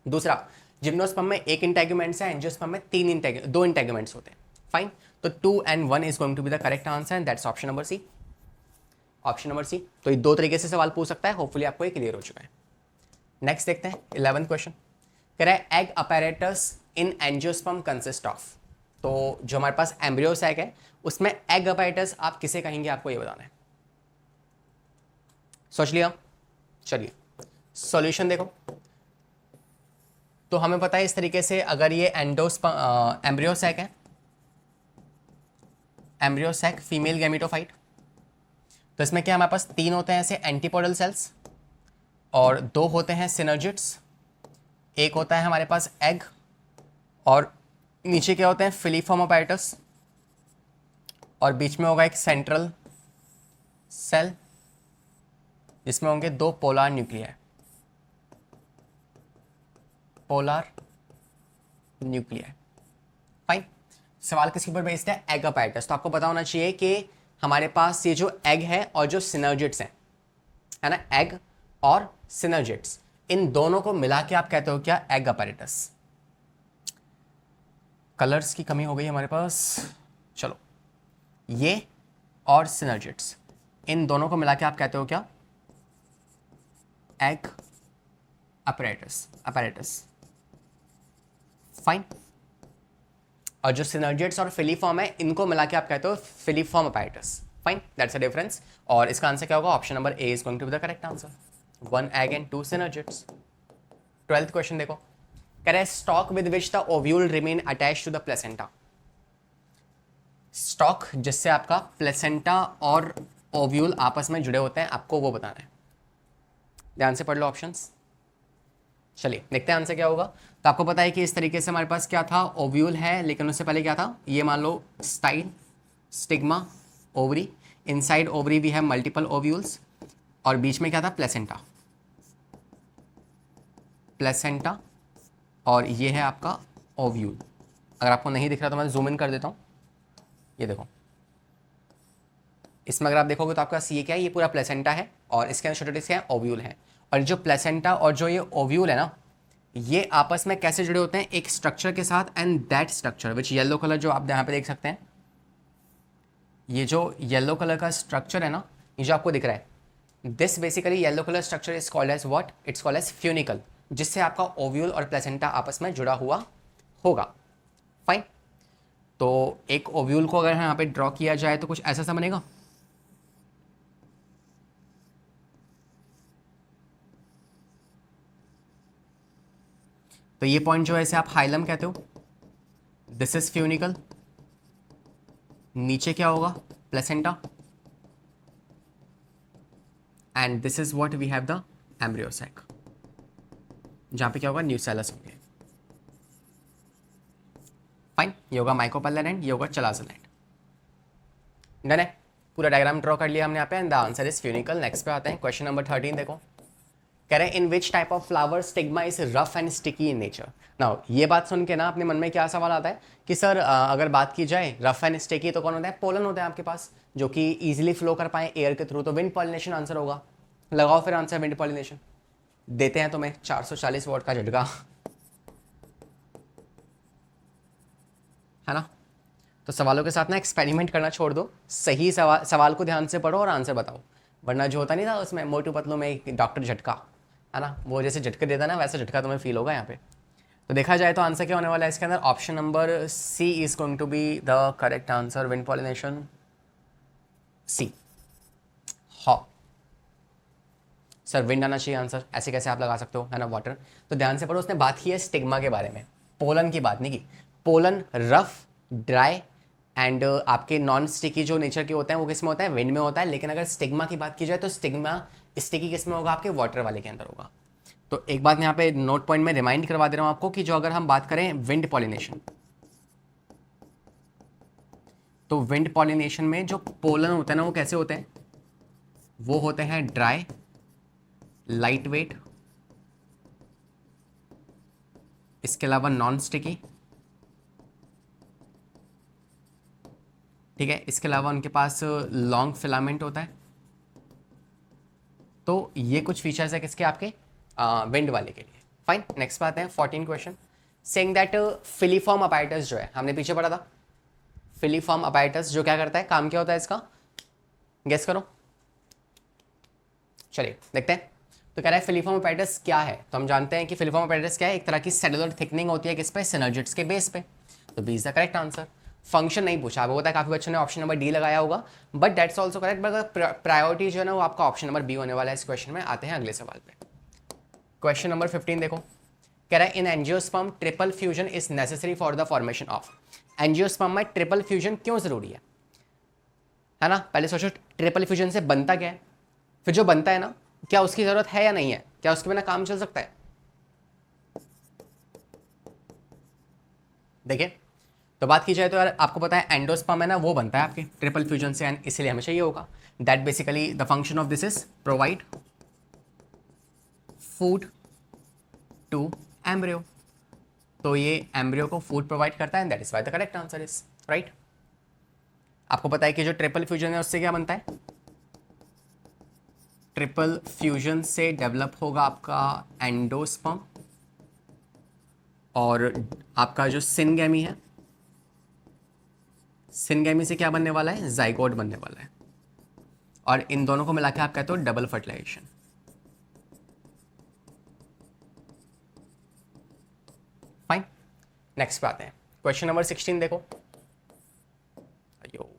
दूसरा, जिम्नोस्पर्म में एक इंटेगुमेंट्स है, एंजियोस्पर्म में दो इंटेगुमेंट्स होते हैं। फाइन, तो 2 and 1 is going to be the correct answer and that's option number C. Option number C. तो ये दो तरीके से सवाल पूछ सकता है, होपफुली आपको ये क्लियर हो चुका है। नेक्स्ट देखते हैं 11th क्वेश्चन। कह रहा है egg apparatus in angiosperm consist of. तो जो हमारे पास एम्ब्रियो सैक है उसमें एग अपैरेटस आप किसे कहेंगे, आपको ये बताना है। सोच लिया, चलिए सॉल्यूशन देखो। तो हमें पता है इस तरीके से, अगर ये एम्ब्रियो सैक है, एम्ब्रियो सैक फीमेल गैमेटोफाइट, तो इसमें क्या हमारे पास 3 होते हैं ऐसे एंटीपोडल सेल्स और 2 होते हैं सिनर्जिड्स, एक होता है हमारे पास एग और नीचे क्या होते हैं फिलीफॉर्म अपैरेटस और बीच में होगा एक सेंट्रल सेल जिसमें होंगे 2 polar nuclei, polar nuclei. Fine, सवाल किसके ऊपर बेस्ड है, एग अपैरेटस। तो आपको पता होना चाहिए कि हमारे पास ये जो एग है और जो सिनर्जिड्स हैं, है ना, एग और सिनर्जिड्स, इन दोनों को मिला के आप कहते हो क्या, एग अपैरेटस। कलर्स की कमी हो गई हमारे पास, चलो, ये और सिनर्जिड्स, इन दोनों को मिला के आप कहते हो क्या, एग अपैरेटस। फाइन, और जो सिनर्जिड्स और फिलीफॉर्म है इनको मिला के आप कहते हो filiform apparatus. Fine, that's a difference. और इसका आंसर क्या होगा, option number A is going to be the correct answer, 1 egg and 2 synergids. 12th question देखो, कह रहा है stalk with which the ovule remain attach to the placenta. Stalk जिससे आपका प्लेसेंटा और ओव्यूल आपस में जुड़े होते हैं, आपको वो बताना है। ध्यान से पढ़ लो ऑप्शंस। चलिए देखते हैं आंसर क्या होगा। तो आपको पता है कि इस तरीके से हमारे पास क्या था, ओव्यूल है, लेकिन उससे पहले क्या था, ये मान लो style, stigma, ovary, inside ovary we have multiple ovules और बीच में क्या था, प्लेसेंटा, प्लेसेंटा और ये है आपका ओव्यूल। अगर आपको नहीं दिख रहा तो मैं जूम इन कर देता हूँ, ये देखो, इसमें अगर आप देखोगे तो आपका ये क्या है, ये पूरा प्लेसेंटा है और इसके अंदर छोटे छोटे ओव्यूल हैं। और जो प्लेसेंटा और जो ये ओव्यूल है ना, ये आपस में कैसे जुड़े होते हैं, एक स्ट्रक्चर के साथ, and that structure which yellow colour जो आप यहाँ पे देख सकते हैं, ये जो येलो कलर का स्ट्रक्चर है ना, ये जो आपको दिख रहा है, this basically yellow colour structure is called as what, it's called as funicle, जिससे आपका ओव्यूल और प्लेसेंटा आपस में जुड़ा हुआ होगा। फाइन, तो एक ओव्यूल को अगर यहाँ पे ड्रॉ किया जाए तो कुछ ऐसा सा बनेगा। तो ये पॉइंट जो है इसे आप हाइलम कहते हो, दिस इज फ्यूनिकल, नीचे क्या होगा, placenta, and this is what we have the embryo sac, जहां पे क्या होगा, न्यूसेलस होंगे। फाइन, ये होगा माइकोपैलेन एंड ये होगा चलाज़ल एंड। डन है, पूरा डायग्राम ड्रॉ कर लिया हमने यहाँ पे and the answer is funicle. Next पे आते हैं, क्वेश्चन नंबर 13 देखो। कह रहे हैं in which type of flower stigma is rough and sticky in nature. Now ये बात सुन के ना अपने मन में क्या सवाल आता है कि सर अगर बात की जाए रफ एंड स्टिकी तो कौन होता है, पोलन होता है आपके पास, जो कि इजीली फ्लो कर पाए एयर के थ्रू, तो विंड पॉलिनेशन आंसर होगा। लगाओ फिर आंसर, विंड पॉलिनेशन। देते हैं तुम्हें 440 वॉट का झटका, है ना। तो सवालों के साथ ना एक्सपेरिमेंट करना छोड़ दो, सही सवाल को ध्यान से पढ़ो और आंसर बताओ, वरना जो होता नहीं था उसमें मोटू पतलू में एक डॉक्टर झटका, है ना, वो जैसे झटके देता ना वैसा झटका तुम्हें फील होगा यहाँ पे। तो देखा जाए तो आंसर क्या होने वाला है इसके अंदर, option number C is going to be the correct answer, wind pollination, C. हाँ सर विंड आना चाहिए आंसर, ऐसे कैसे आप लगा सकते हो, है ना, वाटर। तो ध्यान से पढ़ो, उसने बात की है स्टिग्मा के बारे में, पोलन की बात नहीं की। पोलन रफ, ड्राई एंड आपके नॉन स्टिकी जो नेचर के होते हैं वो किस में होता है, विंड में होता है। लेकिन अगर स्टिग्मा की बात की जाए तो स्टिग्मा स्टिकी किस में होगा, आपके वाटर वाले के अंदर होगा। तो एक बात यहाँ पे नोट पॉइंट में रिमाइंड करवा दे रहा हूँ आपको कि जो अगर हम बात करें विंड पॉलिनेशन, तो विंड पॉलिनेशन में जो पोलन होता है ना वो कैसे होते हैं, वो होते हैं ड्राई, लाइट वेट, इसके अलावा नॉन स्टिकी, ठीक है, इसके अलावा उनके पास लॉन्ग फिलामेंट होता है। तो ये कुछ फीचर्स है किसके, आपके विंड वाले के लिए। फाइन, नेक्स्ट बात है 14 question, saying that filiform apparatus जो है, हमने पीछे पढ़ा था, फिलीफॉर्म अपैरेटस जो क्या करता है, काम क्या होता है इसका, गेस करो। चलिए देखते हैं। तो कह रहा है फिलीफॉर्म अपैरेटस क्या है, तो हम जानते हैं कि फिलीफॉर्म अपैरेटस क्या है, एक तरह की सेलुलर थिकनिंग होती है किस पे, सिनर्जिड्स के बेस पे। तो B is the correct answer. Function नहीं पूछा, आपको पता है काफी बच्चों ने ऑप्शन नंबर डी लगाया होगा, but that's also correct, but priority जो है ना वो आपका ऑप्शन नंबर बी होने वाला है इस क्वेश्चन में। आते हैं अगले सवाल पे। क्वेश्चन नंबर 15 देखो, कह रहा है इन angiosperm triple fusion is necessary for the formation of. Angiosperm में ट्रिपल फ्यूजन क्यों जरूरी है ना, पहले सोचो ट्रिपल फ्यूजन से बनता क्या है, फिर जो बनता है ना क्या उसकी जरूरत है या नहीं है, क्या उसके बिना काम चल सकता है। देखिए तो बात की जाए तो यार आपको पता है एंडोस्पर्म है ना वो बनता है आपके ट्रिपल फ्यूजन से, एंड इसीलिए हमें चाहिए होगा। That basically the function of this is provide food to embryo. तो ये एम्ब्रियो को फूड प्रोवाइड करता है, that is why the correct answer is right. आपको पता है कि जो ट्रिपल फ्यूजन है उससे क्या बनता है, ट्रिपल फ्यूजन से डेवलप होगा आपका एंडोस्पर्म, और आपका जो सिनगैमी है, सिनगैमी से क्या बनने वाला है, जाइगोट बनने वाला है, और इन दोनों को मिला के आप कहते हो डबल फर्टिलाइजेशन। फाइन, नेक्स्ट पे आते हैं। क्वेश्चन नंबर 16 देखो, अयो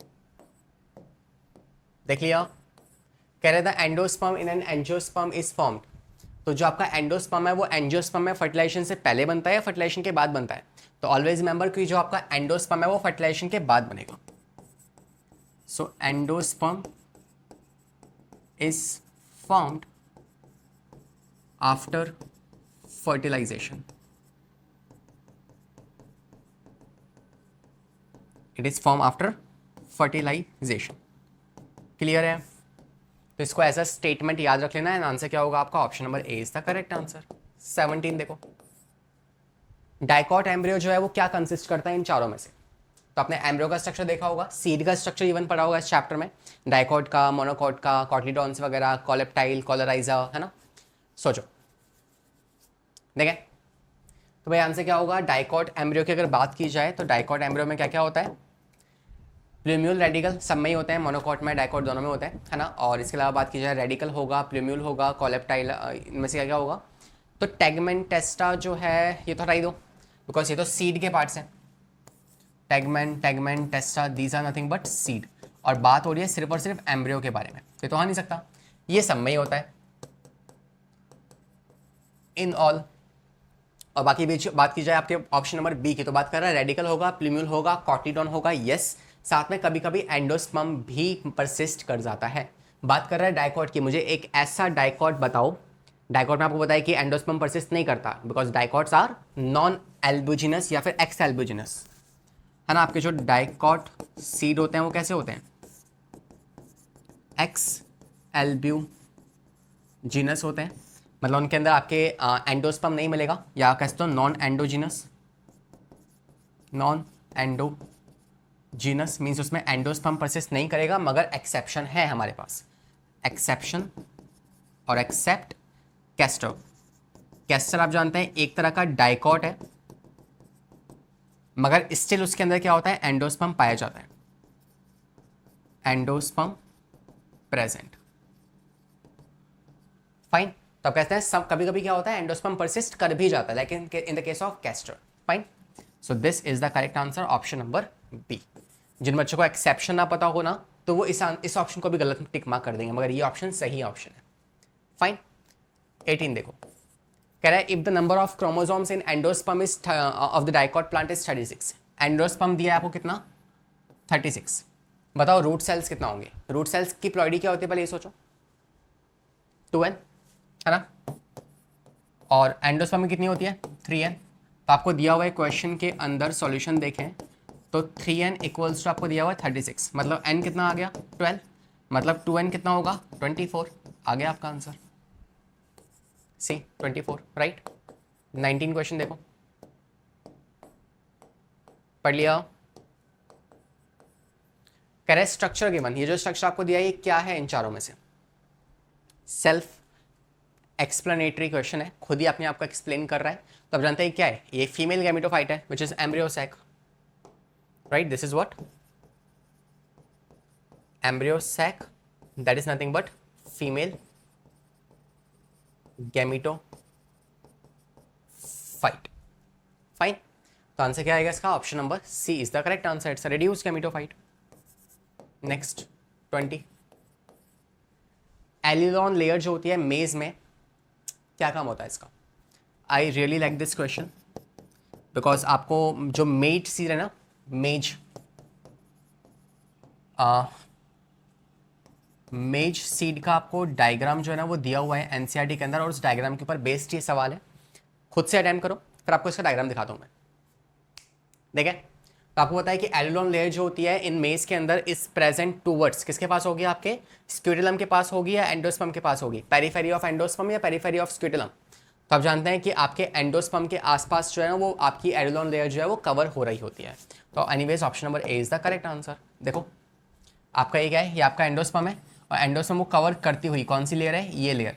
देख लिया, कह रहे थे endosperm in an angiosperm is formed. तो जो आपका एंडोस्पर्म है वो एंजियोस्पर्म में फर्टिलाइजेशन से पहले बनता है या फर्टिलाइजेशन के बाद बनता है, तो ऑलवेज रिमेंबर कि जो आपका एंडोस्पर्म है वो फर्टिलाइजेशन के बाद बनेगा। So endosperm is formed after fertilization, it is form after fertilization. Clear है, तो इसको एज अ स्टेटमेंट याद रख लेना है। आंसर क्या होगा आपका, option number A is the correct answer. 17 देखो, डाइकॉट एम्ब्रियो जो है वो क्या कंसिस्ट करता है इन चारों में से। तो आपने एम्ब्रियो का स्ट्रक्चर देखा होगा, सीड का स्ट्रक्चर इवन पढ़ा होगा इस चैप्टर में, डाइकॉट का, मोनोकॉट का, कॉटलीडॉन्स वगैरह, कॉलेप्टाइल, कॉलराइजा, है ना। सोचो देखें तो भाई आंसर क्या होगा, डाइकॉट एम्ब्रियो की अगर बात की जाए तो डाइकॉट एम्ब्रियो में क्या क्या होता है, प्लूम्यूल रेडिकल सब में ही होते हैं, मोनोकॉट में डाइकॉट दोनों में होते हैं, है ना। और इसके अलावा बात की जाए रेडिकल होगा, प्लूम्यूल होगा, कॉलेप्टाइल, इनमें से क्या क्या होगा। तो टैगमेंट टेस्टा जो है ये तो हटा ही दो, बिकॉज ये तो सीड के पार्ट्स हैं। Tegmen testa these are nothing but seed, और बात हो रही है सिर्फ और सिर्फ एम्ब्रियो के बारे में, ये तो आ नहीं सकता, ये सब में ही होता है इन ऑल। और बाकी बीच बात की जाए आपके ऑप्शन नंबर बी की, तो बात कर रहा है रेडिकल होगा, प्लूम्यूल होगा, कॉटिडॉन होगा, यस, साथ में कभी कभी एंडोस्पर्म भी परसिस्ट कर जाता है। बात कर रहा है डाइकॉट की, मुझे एक ऐसा डाइकॉट बताओ, डाइकॉट में आपको बताया कि एंडोस्पर्म परसिस्ट नहीं करता, बिकॉज डाइकॉट्स आर नॉन एल्ब्यूजिनस या फिर एक्स एल्ब्यूजिनस, है ना। आपके जो डाइकॉट सीड होते हैं वो कैसे होते हैं, एक्स एल्ब्यूजिनस होते हैं, मतलब उनके अंदर आपके एंडोस्पर्म नहीं मिलेगा, या कह सकते हो non endogenous. Non endogenous means उसमें एंडोस्पर्म परसिस्ट नहीं करेगा, मगर एक्सेप्शन है हमारे पास, एक्सेप्शन और एक्सेप्ट कैस्टर। कैस्टर आप जानते हैं एक तरह का डाइकॉट है, मगर स्टिल उसके अंदर क्या होता है, एंडोस्पर्म पाया जाता है, एंडोस्पर्म प्रेजेंट। फाइन, तो आप कहते हैं सब कभी कभी क्या होता है एंडोस्पर्म परसिस्ट कर भी जाता है, लेकिन in the case of castor. Fine, so this is the correct answer, option number B. जिन बच्चों को एक्सेप्शन ना पता हो ना तो वो इस ऑप्शन को भी गलत टिक मार्क कर देंगे, मगर ये ऑप्शन सही ऑप्शन है। फाइन, 18 देखो, कह रहा है if the number of chromosomes in endosperm is of the dicot plant is 36। Endosperm दिया है आपको कितना, 36। बताओ रूट सेल्स कितना होंगे, रूट सेल्स की प्लॉइडी क्या होती है, पहले ये सोचो, 2n, है ना। और एंडोस्पर्म में कितनी होती है, 3n। तो आपको दिया हुआ है क्वेश्चन के अंदर सॉल्यूशन देखें तो 3n इक्वल्स टू आपको दिया हुआ है 36, मतलब n कितना आ गया, 12, मतलब 2n कितना होगा 24। आ गया आपका आंसर सी 24 राइट। 19 क्वेश्चन देखो, पढ़ लिया। करेक्ट स्ट्रक्चर गिवन, ये जो स्ट्रक्चर आपको दिया है ये क्या है इन चारों में से? सेल्फ एक्सप्लेनेटरी क्वेश्चन है, खुद ही अपने आप को एक्सप्लेन कर रहा है। तो अब जानते हैं क्या है, ये फीमेल गैमेटोफाइट है which is embryo sac, right. This is what embryo sac, that is nothing but female gametophyte. Fine, तो आंसर क्या आएगा इसका? Option number C is the correct answer, it's reduced gametophyte. Next 20, aleurone layer जो होती है मेज में, क्या काम होता है इसका? I really like this question because आपको जो मेज सीड है ना, मेज मेज सीड का आपको डायग्राम जो है ना वो दिया हुआ है एनसीईआरटी के अंदर, और उस डायग्राम के ऊपर बेस्ड ये सवाल है। खुद से अटेम्प्ट करो, फिर आपको इसका डायग्राम दिखाता हूं मैं। देखें, तो आपको पता है कि एलिलॉन लेयर जो होती है इन मेज के अंदर इज प्रेजेंट टूवर्ड्स, किसके पास होगी? आपके स्क्यूटेलम के पास होगी या एंडोस्पर्म के पास होगी? पेरिफेरी ऑफ एंडोस्पर्म या पेरिफेरी ऑफ स्क्यूटेलम? तो आप जानते हैं कि आपके एंडोस्पर्म के आसपास जो है वो आपकी एलिलॉन लेयर जो है वो कवर हो रही होती है। तो anyways option number A is the correct answer. देखो आपका ये क्या है, ये आपका एंडोस्पर्म है, और एंडोस्पर्म को कवर करती हुई कौन सी लेयर है? ये लेयर,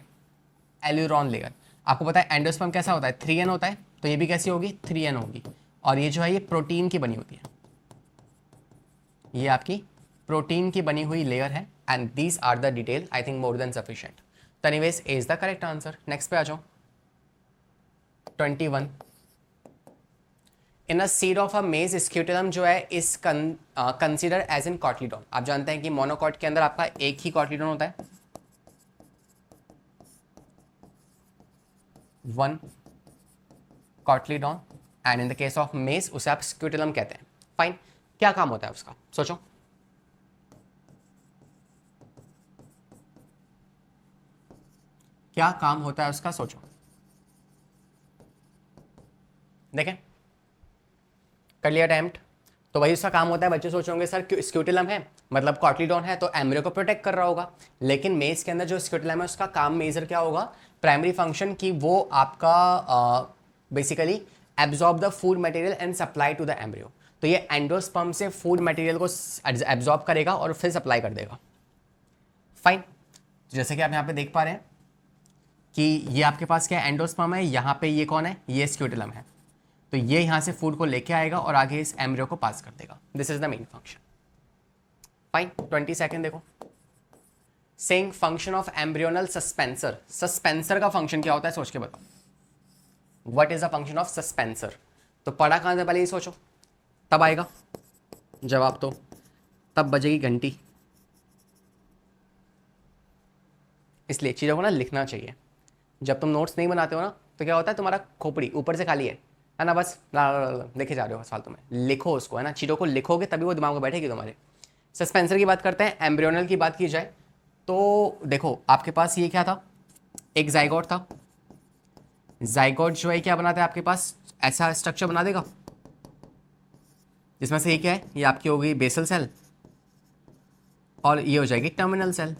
एलिरॉन लेयर। आपको पता है एंडोस्पर्म कैसा होता है? 3n होता है, तो ये भी कैसी होगी? 3n होगी। और ये जो है ये प्रोटीन की बनी होती है, ये आपकी प्रोटीन की बनी हुई लेयर है। And these are the detail, I think more than sufficient. तो anyways A is the correct answer. Next पे आ जाओ 21, इन अ सीड ऑफ अ मेज स्क्यूटेलम जो है इस कंसीडर एज इन कॉटलीडॉन। आप जानते हैं कि मोनोकॉट के अंदर आपका एक ही कॉटलीडॉन होता है, one cotyledon, and in the case of मेज उसे आप स्क्यूटेलम कहते हैं। फाइन, क्या काम होता है उसका? सोचो, क्या काम होता है उसका? सोचो। देखें, कर लिया अटेम्प्ट, तो वही उसका काम होता है। बच्चे सोचोगे सर स्क्यूटेलम है मतलब कॉटलीडॉन है तो एम्ब्रियो को प्रोटेक्ट कर रहा होगा, लेकिन मेज के अंदर जो स्क्यूटेलम है उसका काम मेजर क्या होगा? प्राइमरी फंक्शन की वो आपका basically absorb the food material and supply to the embryo. तो ये एंडोस्पर्म से फूड मटेरियल को एब्जॉर्ब करेगा और फिर सप्लाई कर देगा। फाइन, तो जैसे कि आप यहाँ पे देख पा रहे हैं कि ये आपके पास क्या है? एंडोस्पर्म है, यहाँ पे ये कौन है? ये स्क्यूटेलम है। तो ये यहाँ से फूड को लेके आएगा और आगे इस एम्ब्रियो को पास कर देगा। This is the main function. Fine, 20 second देखो, saying function of embryonal suspensor. Suspensor का फंक्शन क्या होता है? सोच के बताओ, what is the function of suspensor? तो पढ़ा कहां से? पहले ये सोचो, तब आएगा जवाब, तो तब बजेगी घंटी। इसलिए चीज़ों को ना लिखना चाहिए। जब तुम नोट्स नहीं बनाते हो ना तो क्या होता है, तुम्हारा खोपड़ी ऊपर से खाली है ना, बस लिखे जा रहे हो फालतू में। लिखो उसको, है ना, चीज़ों को लिखोगे तभी वो दिमाग में बैठेगी तुम्हारे। सस्पेंसर की बात करते हैं। एम्ब्रियोनल की बात की जाए तो देखो आपके पास ये क्या था? एक जाइगोट था। जाइगोट जो है क्या बनाता है? आपके पास ऐसा स्ट्रक्चर बना देगा जिसमें से ये क्या है? ये आपकी होगी बेसल सेल और ये हो जाएगी टर्मिनल सेल।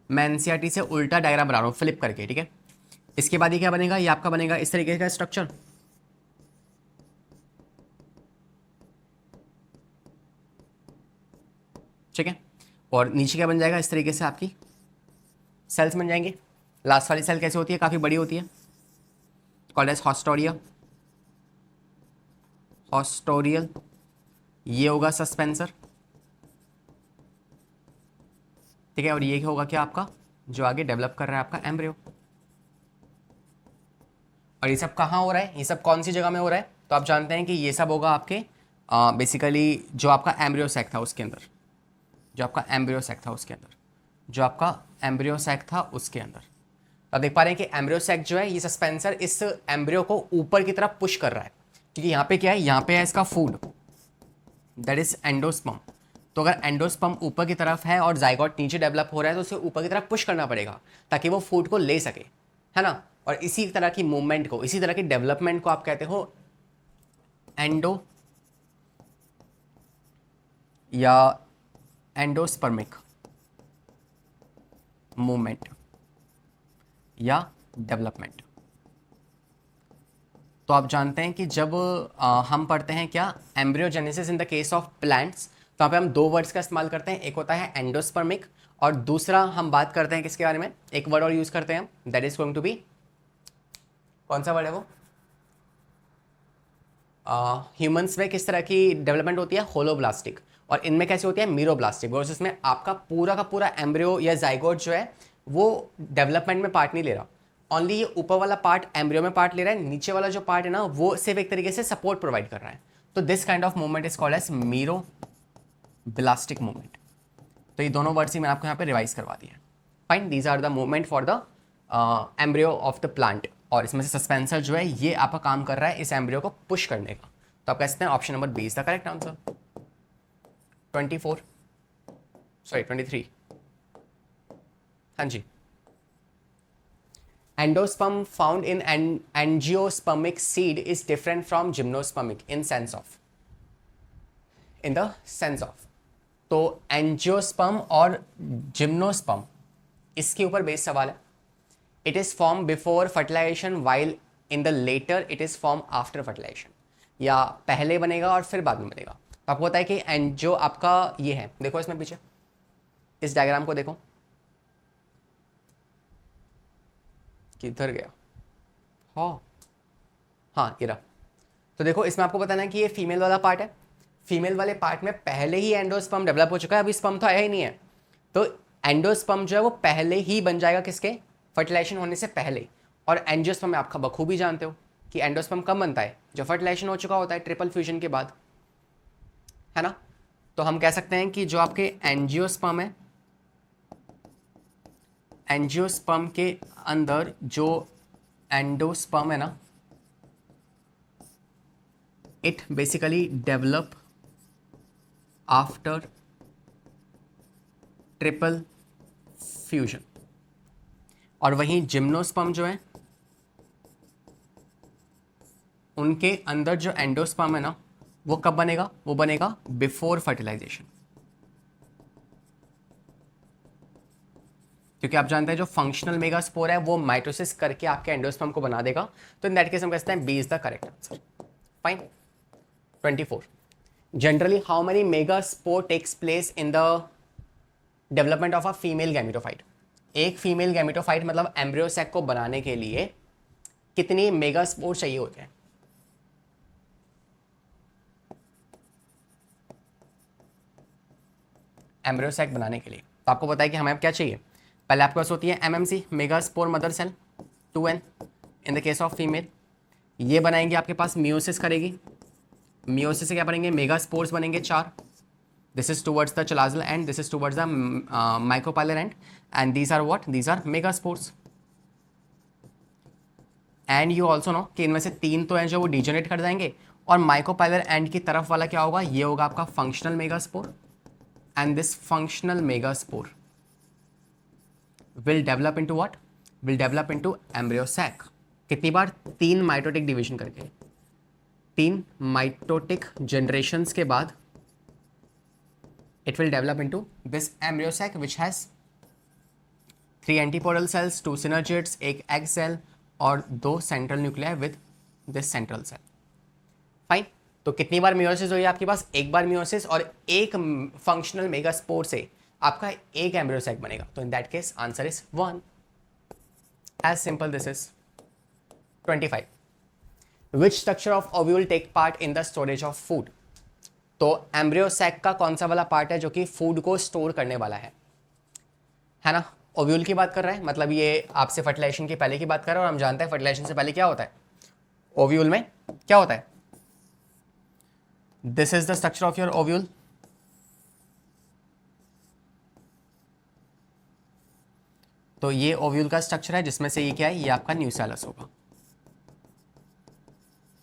मैं एनसीईआरटी से उल्टा डायग्राम बना रहा हूँ फ्लिप करके, ठीक है। इसके बाद ये क्या बनेगा? ये आपका बनेगा इस तरीके का स्ट्रक्चर, ठीक है। और नीचे क्या बन जाएगा? इस तरीके से आपकी सेल्स बन जाएंगे। लास्ट वाली सेल कैसे होती है? काफ़ी बड़ी होती है, कॉल्ड एज हॉस्टोरिया, हॉस्टोरियल। ये होगा सस्पेंसर, ठीक है। और ये होगा क्या आपका, जो आगे डेवलप कर रहा है आपका एम्ब्रियो। और ये सब कहाँ हो रहा है? ये सब कौन सी जगह में हो रहा है? तो आप जानते हैं कि ये सब होगा आपके बेसिकली जो आपका एम्ब्रियो सैक था उसके अंदर, जो आपका एम्ब्रियो सैक था उसके अंदर, जो आपका एम्ब्रियो सैक था उसके अंदर। तो आप देख पा रहे हैं कि एम्ब्रियो सैक जो है ये सस्पेंसर इस एम्ब्रियो को ऊपर की तरफ पुश कर रहा है, क्योंकि यहाँ पे क्या है? यहाँ पे है इसका फूड, दैट इज एंडोस्पर्म। तो अगर एंडोस्पर्म ऊपर की तरफ है और जाइगोट नीचे डेवलप हो रहा है तो उसे ऊपर की तरफ पुश करना पड़ेगा ताकि वो फूड को ले सके, है ना। और इसी तरह की मूवमेंट को, इसी तरह की डेवलपमेंट को आप कहते हो एंडो या एंडोस्पर्मिक मूवमेंट या डेवलपमेंट। तो आप जानते हैं कि जब हम पढ़ते हैं क्या embryogenesis in the case of plants, तो यहाँ पे हम दो वर्ड्स का इस्तेमाल करते हैं, एक होता है एंडोस्पर्मिक और दूसरा हम बात करते हैं किसके बारे में, एक वर्ड और यूज करते हैं, that is going to be, कौन सा वर्ड है वो, ह्यूमंस में किस तरह की डेवलपमेंट होती है, होलोब्लास्टिक, और इनमें कैसे होती है, मीरोब्लास्टिक, बिकॉज इसमें आपका पूरा का पूरा एम्ब्रियो या जाइगोट जो है वो डेवलपमेंट में पार्ट नहीं ले रहा, ओनली ये ऊपर वाला पार्ट एम्ब्रियो में पार्ट ले रहा है, नीचे वाला जो पार्ट है ना वो सिर्फ एक तरीके से सपोर्ट प्रोवाइड कर रहा है। तो this kind of movement is called as meroblastic movement. तो ये दोनों वर्ड्स ही मैंने आपको यहाँ पे रिवाइज करवा दिया है। Fine, these are the movement for the embryo of the plant, और इसमें से सस्पेंसर जो है ये आपका काम कर रहा है इस एम्ब्रियो को पुश करने का। तो आप कह सकते हैं option number B is the correct answer. 23, हाँ जी। Endosperm found in angiospermic seed is different from gymnospermic in the sense of. तो एंजियोस्पर्म और जिम्नोस्पर्म इसके ऊपर बेस्ड सवाल है। It is form before fertilization while in the latter it is form after fertilization, या पहले बनेगा और फिर बाद में बनेगा। तो आपको पता है कि जो आपका ये है, देखो इसमें पीछे इस डायग्राम को देखो, किधर गया, हाँ ये रहा। तो देखो इसमें आपको बताना है कि ये फीमेल वाला पार्ट है, फीमेल वाले पार्ट में पहले ही एंडोस्पर्म डेवलप हो चुका है, अभी स्पर्म तो आया ही नहीं है। तो एंडोस्पर्म जो है वो पहले ही बन जाएगा किसके, फर्टिलाइजेशन होने से पहले। और एंजियोस्पर्म में आप बखूबी जानते हो कि एंडोस्पर्म कब बनता है, जो फर्टिलाइजेशन हो चुका होता है ट्रिपल फ्यूजन के बाद, है ना। तो हम कह सकते हैं कि जो आपके एंजियोस्पर्म है, एंजियोस्पर्म के अंदर जो एंडोस्पर्म है ना, it basically develop after triple fusion. और वहीं जिम्नोस्पर्म जो है उनके अंदर जो एंडोस्पर्म है ना वो कब बनेगा, वो बनेगा बिफोर फर्टिलाइजेशन। क्योंकि आप जानते हैं जो फंक्शनल मेगास्पोर है वो माइटोसिस करके आपके एंडोस्पर्म को बना देगा। तो इन दैट केस हम कहते हैं B is the correct answer. Fine. 24, generally how many megaspore takes place in the development of a female gametophyte. एक फीमेल गैमेटोफाइट मतलब एम्ब्रियो सैक को बनाने के लिए कितनी मेगास्पोर चाहिए होते हैं। एम्ब्रियो सैक बनाने के लिए तो आपको पता है कि हमें क्या चाहिए, पहले आपके पास होती है MMC, megaspore mother cell 2n in the case of female. ये बनाएंगे आपके पास मियोसिस करेगी, मियोसिस से क्या बनेंगे, मेगास्पोर्स बनेंगे 4। This is towards the chalazal end this is towards the micropylar end these are what, these are megaspores. And you also know कि इनमें से 3 तो हैं जो वो डिजेनरेट कर जाएंगे, और माइक्रोपाइलर एंड की तरफ वाला क्या होगा, ये होगा आपका functional megaspore. And this functional megaspore will develop into what, will develop into embryo sac। कितनी बार, 3 माइटोटिक डिवीजन करके, 3 माइटोटिक जनरेशंस के बाद it will develop into this embryo sac which has 3 antipodal cells, 2 synergids, एक egg cell और 2 central nuclei with this central cell। Fine. तो कितनी बार meiosis हुई है आपके पास, एक बार मियोसिस, और एक फंक्शनल मेगास्पोर से आपका एक एम्ब्रियो सैक बनेगा। तो in that case answer is 1। As simple this is. 25, which structure of ovule take part in the storage of food. तो एम्ब्रियो सैक का कौन सा वाला पार्ट है जो कि फूड को स्टोर करने वाला है ना। ओव्यूल की बात कर रहा है, मतलब ये आपसे फर्टिलाइजेशन के पहले की बात कर रहा है, और हम जानते हैं फर्टिलाइजेशन से पहले क्या होता है, ओव्यूल में क्या होता है। This is the structure of your ovule. तो ये ओव्यूल का स्ट्रक्चर है, जिसमें से ये क्या है, ये आपका न्यूसेलस होगा,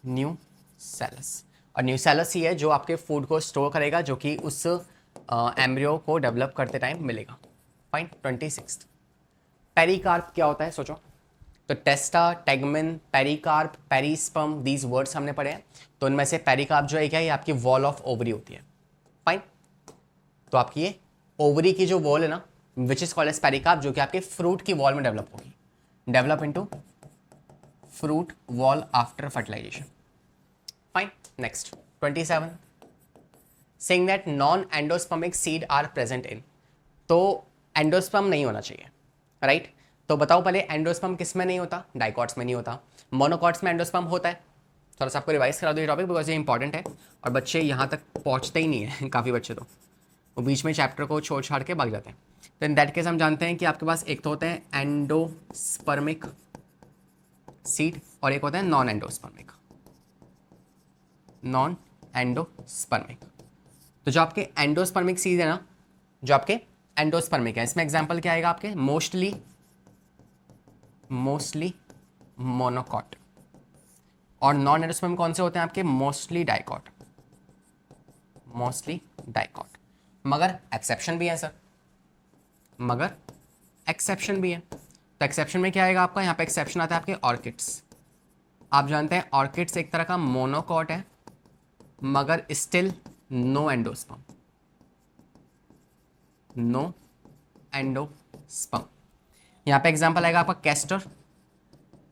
न्यूसेलस। और न्यूसेलस ही है जो आपके फूड को स्टोर करेगा, जो कि उस एम्ब्रियो को डेवलप करते टाइम मिलेगा। फाइन। 26, पेरिकार्प क्या होता है सोचो। तो testa, tegmen, pericarp, perisperm, these words हमने पढ़े हैं। तो इनमें से पेरिकार्प जो है क्या है, ये आपकी वॉल ऑफ ओवरी होती है। फाइन। तो आपकी ये ओवरी की जो वॉल है ना, which is called as pericarp, जो कि आपके फ्रूट की वॉल में डेवलप होगी, develop into fruit wall after fertilisation. Fine, next 27, saying that non endospermic seed are present in, तो एंडोस्पर्म नहीं होना चाहिए, राइट तो बताओ पहले एंडोस्पर्म किस में नहीं होता, डाइकॉट्स में नहीं होता, मोनोकॉट्स में एंडोस्पर्म होता है। थोड़ा सा आपको रिवाइज करा दो ये टॉपिक बिकॉज ये इंपॉर्टेंट है और बच्चे यहाँ तक पहुँचते ही नहीं है काफ़ी बच्चे तो वो बीच में चैप्टर को छोड़ छाड़ के भाग जाते हैं। तो इन दैट केस हम जानते हैं कि आपके पास एक तो होते हैं एंडोस्पर्मिक सीड और एक होता है नॉन एंडोस्पर्मिक, नॉन एंडोस्पर्मिक। तो जो आपके एंडोस्पर्मिक सीड है ना, जो आपके एंडोस्पर्मिक है, इसमें एग्जांपल क्या आएगा आपके, मोस्टली मोनोकॉट, और नॉन एंडोस्पर्मिक कौन से होते हैं आपके, मोस्टली डाइकॉट, मोस्टली डाइकॉट। मगर एक्सेप्शन भी है सर, मगर एक्सेप्शन भी है। तो एक्सेप्शन में क्या आएगा आपका, यहाँ पे एक्सेप्शन आता है आपके ऑर्किड्स। आप जानते हैं ऑर्किड्स एक तरह का मोनोकॉट है मगर still no endosperm, no endosperm. यहाँ पे एग्जांपल आएगा आपका कैस्टर।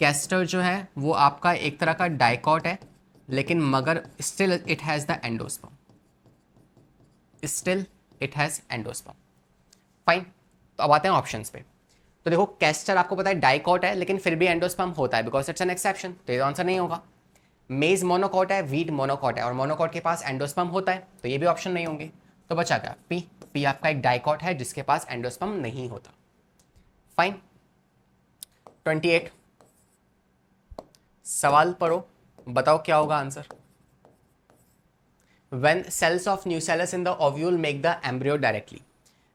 कैस्टर जो है वो आपका एक तरह का डाइकॉट है लेकिन मगर still it has the endosperm, still it has endosperm. Fine, तो अब आते हैं ऑप्शंस पे। तो देखो कैस्टर आपको पता है डाइकॉट है लेकिन फिर भी एंडोस्पर्म होता है बिकॉज इट्स एन एक्सेप्शन, तो ये आंसर नहीं होगा। मेज मोनोकॉट है, वीट मोनोकॉट है और मोनोकॉट के पास एंडोस्पर्म होता है, तो ये भी ऑप्शन नहीं होंगे। तो बचा क्या, पी। पी आपका एक डाइकॉट है जिसके पास एंडोस्पर्म नहीं होता। फाइन, 28 सवाल पढ़ो, बताओ क्या होगा answer. When cells of nucellus in the ovule make the embryo directly,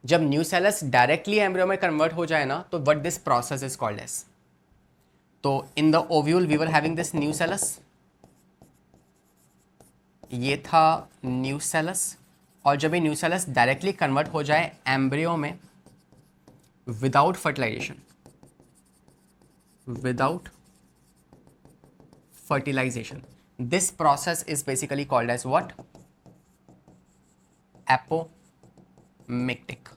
जब न्यूसेलस डायरेक्टली एम्ब्रियो में कन्वर्ट हो जाए ना तो what this process is called as. तो in the ovule we were having this nucellus, ये था न्यूसेलस, और जब ये न्यूसेलस डायरेक्टली कन्वर्ट हो जाए एम्ब्रियो में without fertilisation, without fertilization, this process is basically called as what, apomictic.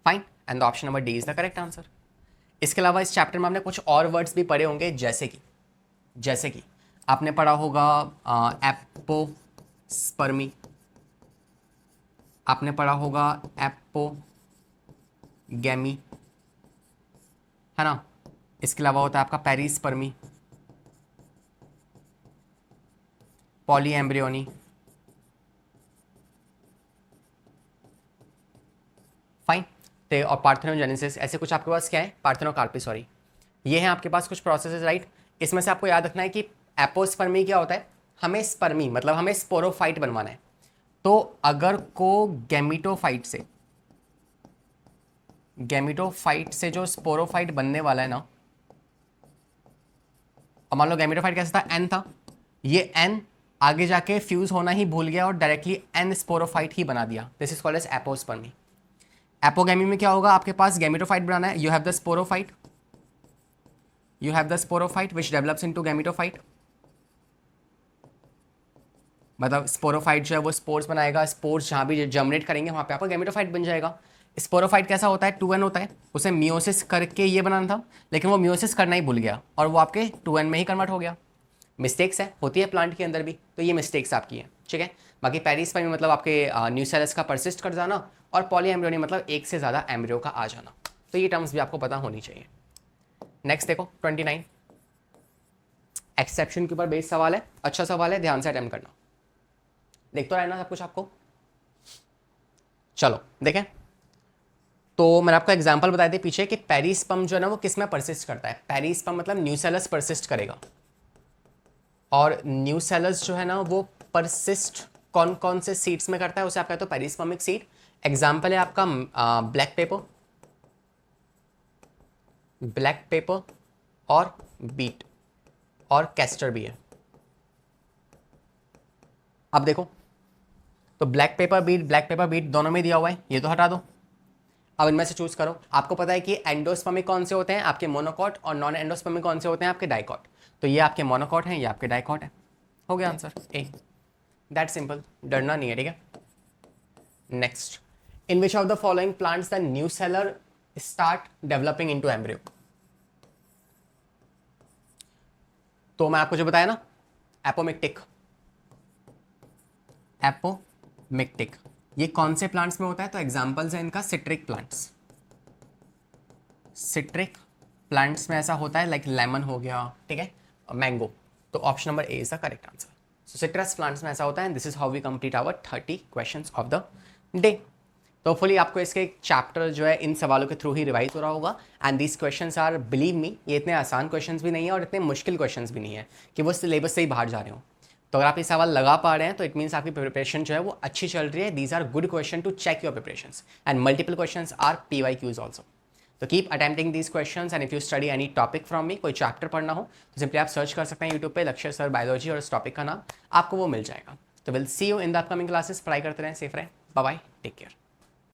Fine, and the option number D is the correct answer. इसके अलावा इस चैप्टर में आपने कुछ और वर्ड्स भी पढ़े होंगे, जैसे कि आपने पढ़ा होगा एपोस्पर्मी, आपने पढ़ा होगा एपोगैमी, है ना। इसके अलावा होता है आपका पेरिस्पर्मी, पॉलीएम्ब्रियोनी, फाइन, तो और पार्थेनोजेनेसिस, ऐसे कुछ आपके पास क्या है, पार्थेनोकार्पी सॉरी, ये हैं आपके पास कुछ प्रोसेसेस, राइट। इसमें से आपको याद रखना है कि एपोस्पर्मी क्या होता है, हमें स्पर्मी मतलब हमें स्पोरोफाइट बनवाना है। तो अगर को गैमीटोफाइट से जो स्पोरोफाइट बनने वाला है ना, और मान लो गैमीटोफाइट कैसा था, एन था, ये एन आगे जाके फ्यूज होना ही भूल गया और डायरेक्टली एन स्पोरोफाइट ही बना दिया, this is called as apospermy. Apogamy में क्या होगा, आपके पास गैमीटोफाइट बनाना है, you have the sporophyte, which develops into gametophyte, मतलब स्पोरोफाइट जो है वो स्पोर्स बनाएगा, स्पोर्स जहाँ भी जर्मिनेट करेंगे वहाँ पे आपका गैमीटोफाइट बन जाएगा। स्पोरोफाइट कैसा होता है, 2n होता है, उसे मियोसिस करके ये बनाना था लेकिन वो मियोसिस करना ही भूल गया और वो आपके 2n में ही कन्वर्ट हो गया। मिस्टेक्स है, होती है प्लांट के अंदर भी, तो ये मिस्टेक्स आपकी हैं, ठीक है। बाकी पेरिस्पर्मी मतलब आपके न्यूसेलस का परसिस्ट कर जाना और पॉलीएम्ब्रियोनी मतलब एक से ज़्यादा एम्ब्रियो का आ जाना, तो ये टर्म्स भी आपको पता होनी चाहिए। नेक्स्ट देखो 29, एक्सेप्शन के ऊपर बेस्ड सवाल है, अच्छा सवाल है, ध्यान से अटेम्प्ट करना, देख तो रहना सब कुछ आपको। चलो देखें, तो मैंने आपको एग्जांपल बताए थे पीछे कि पेरिस्पर्म जो है ना वो किस में परसिस्ट करता है। पेरिस्पर्म मतलब न्यूसेलस परसिस्ट करेगा, और न्यूसेलस जो है ना वो परसिस्ट कौन कौन से सीड्स में करता है, उसे आप कहते हो पेरिस्पर्मिक सीड। एग्जांपल है आपका ब्लैक पेपर और बीट, और कैस्टर भी है। अब देखो तो ब्लैक पेपर बीट दोनों में दिया हुआ है, ये तो हटा दो। अब इनमें से चूज करो, आपको पता है कि एंडोस्पर्मिक कौन से होते हैं आपके मोनोकॉट, और नॉन एंडोस्पर्मिक कौन से होते हैं आपके डाइकॉट। तो ये आपके मोनोकॉट हैं, ये आपके डाइकॉट है, हो गया आंसर ए, दैट सिंपल, डरना नहीं है, ठीक है। Next in which of the following plants the new seller start developing into embryo? तो मैं आपको जो बताया ना, एपोमिक्टिक, एपोमिक्टिक, ये कौन से प्लांट्स में होता है? तो एग्जांपल्स है इनका सिट्रिक प्लांट्स। सिट्रिक प्लांट्स में ऐसा होता है, लाइक लेमन हो गया, ठीक है, मैंगो। तो option number A is the correct answer. So citrus plants में ऐसा होता है। This is how we complete our 30 questions of the day. तो होपफुली आपको इसके चैप्टर जो है इन सवालों के थ्रू ही रिवाइज हो रहा होगा। And these questions are, believe me, ये इतने आसान क्वेश्चंस भी नहीं है और इतने मुश्किल क्वेश्चंस भी नहीं है कि वो सिलेबस से ही बाहर जा रहे हो। तो अगर आप ये सवाल लगा पा रहे हैं तो इट मीन्स आपकी प्रिपरेशन जो है वो अच्छी चल रही है। These are good question to check your preparations and multiple questions are PYQs also. तो keep attempting these questions and if you study any topic from me, कोई चैप्टर पढ़ना हो तो सिंपली आप सर्च कर सकते हैं यूट्यूब पे लक्ष्य सर बायोलॉजी और इस टॉपिक का नाम आपको वो मिल जाएगा। तो will see you in the upcoming classes. पढ़ाई करते रहें, सेफ रहें, बाय बाय, टेक केयर।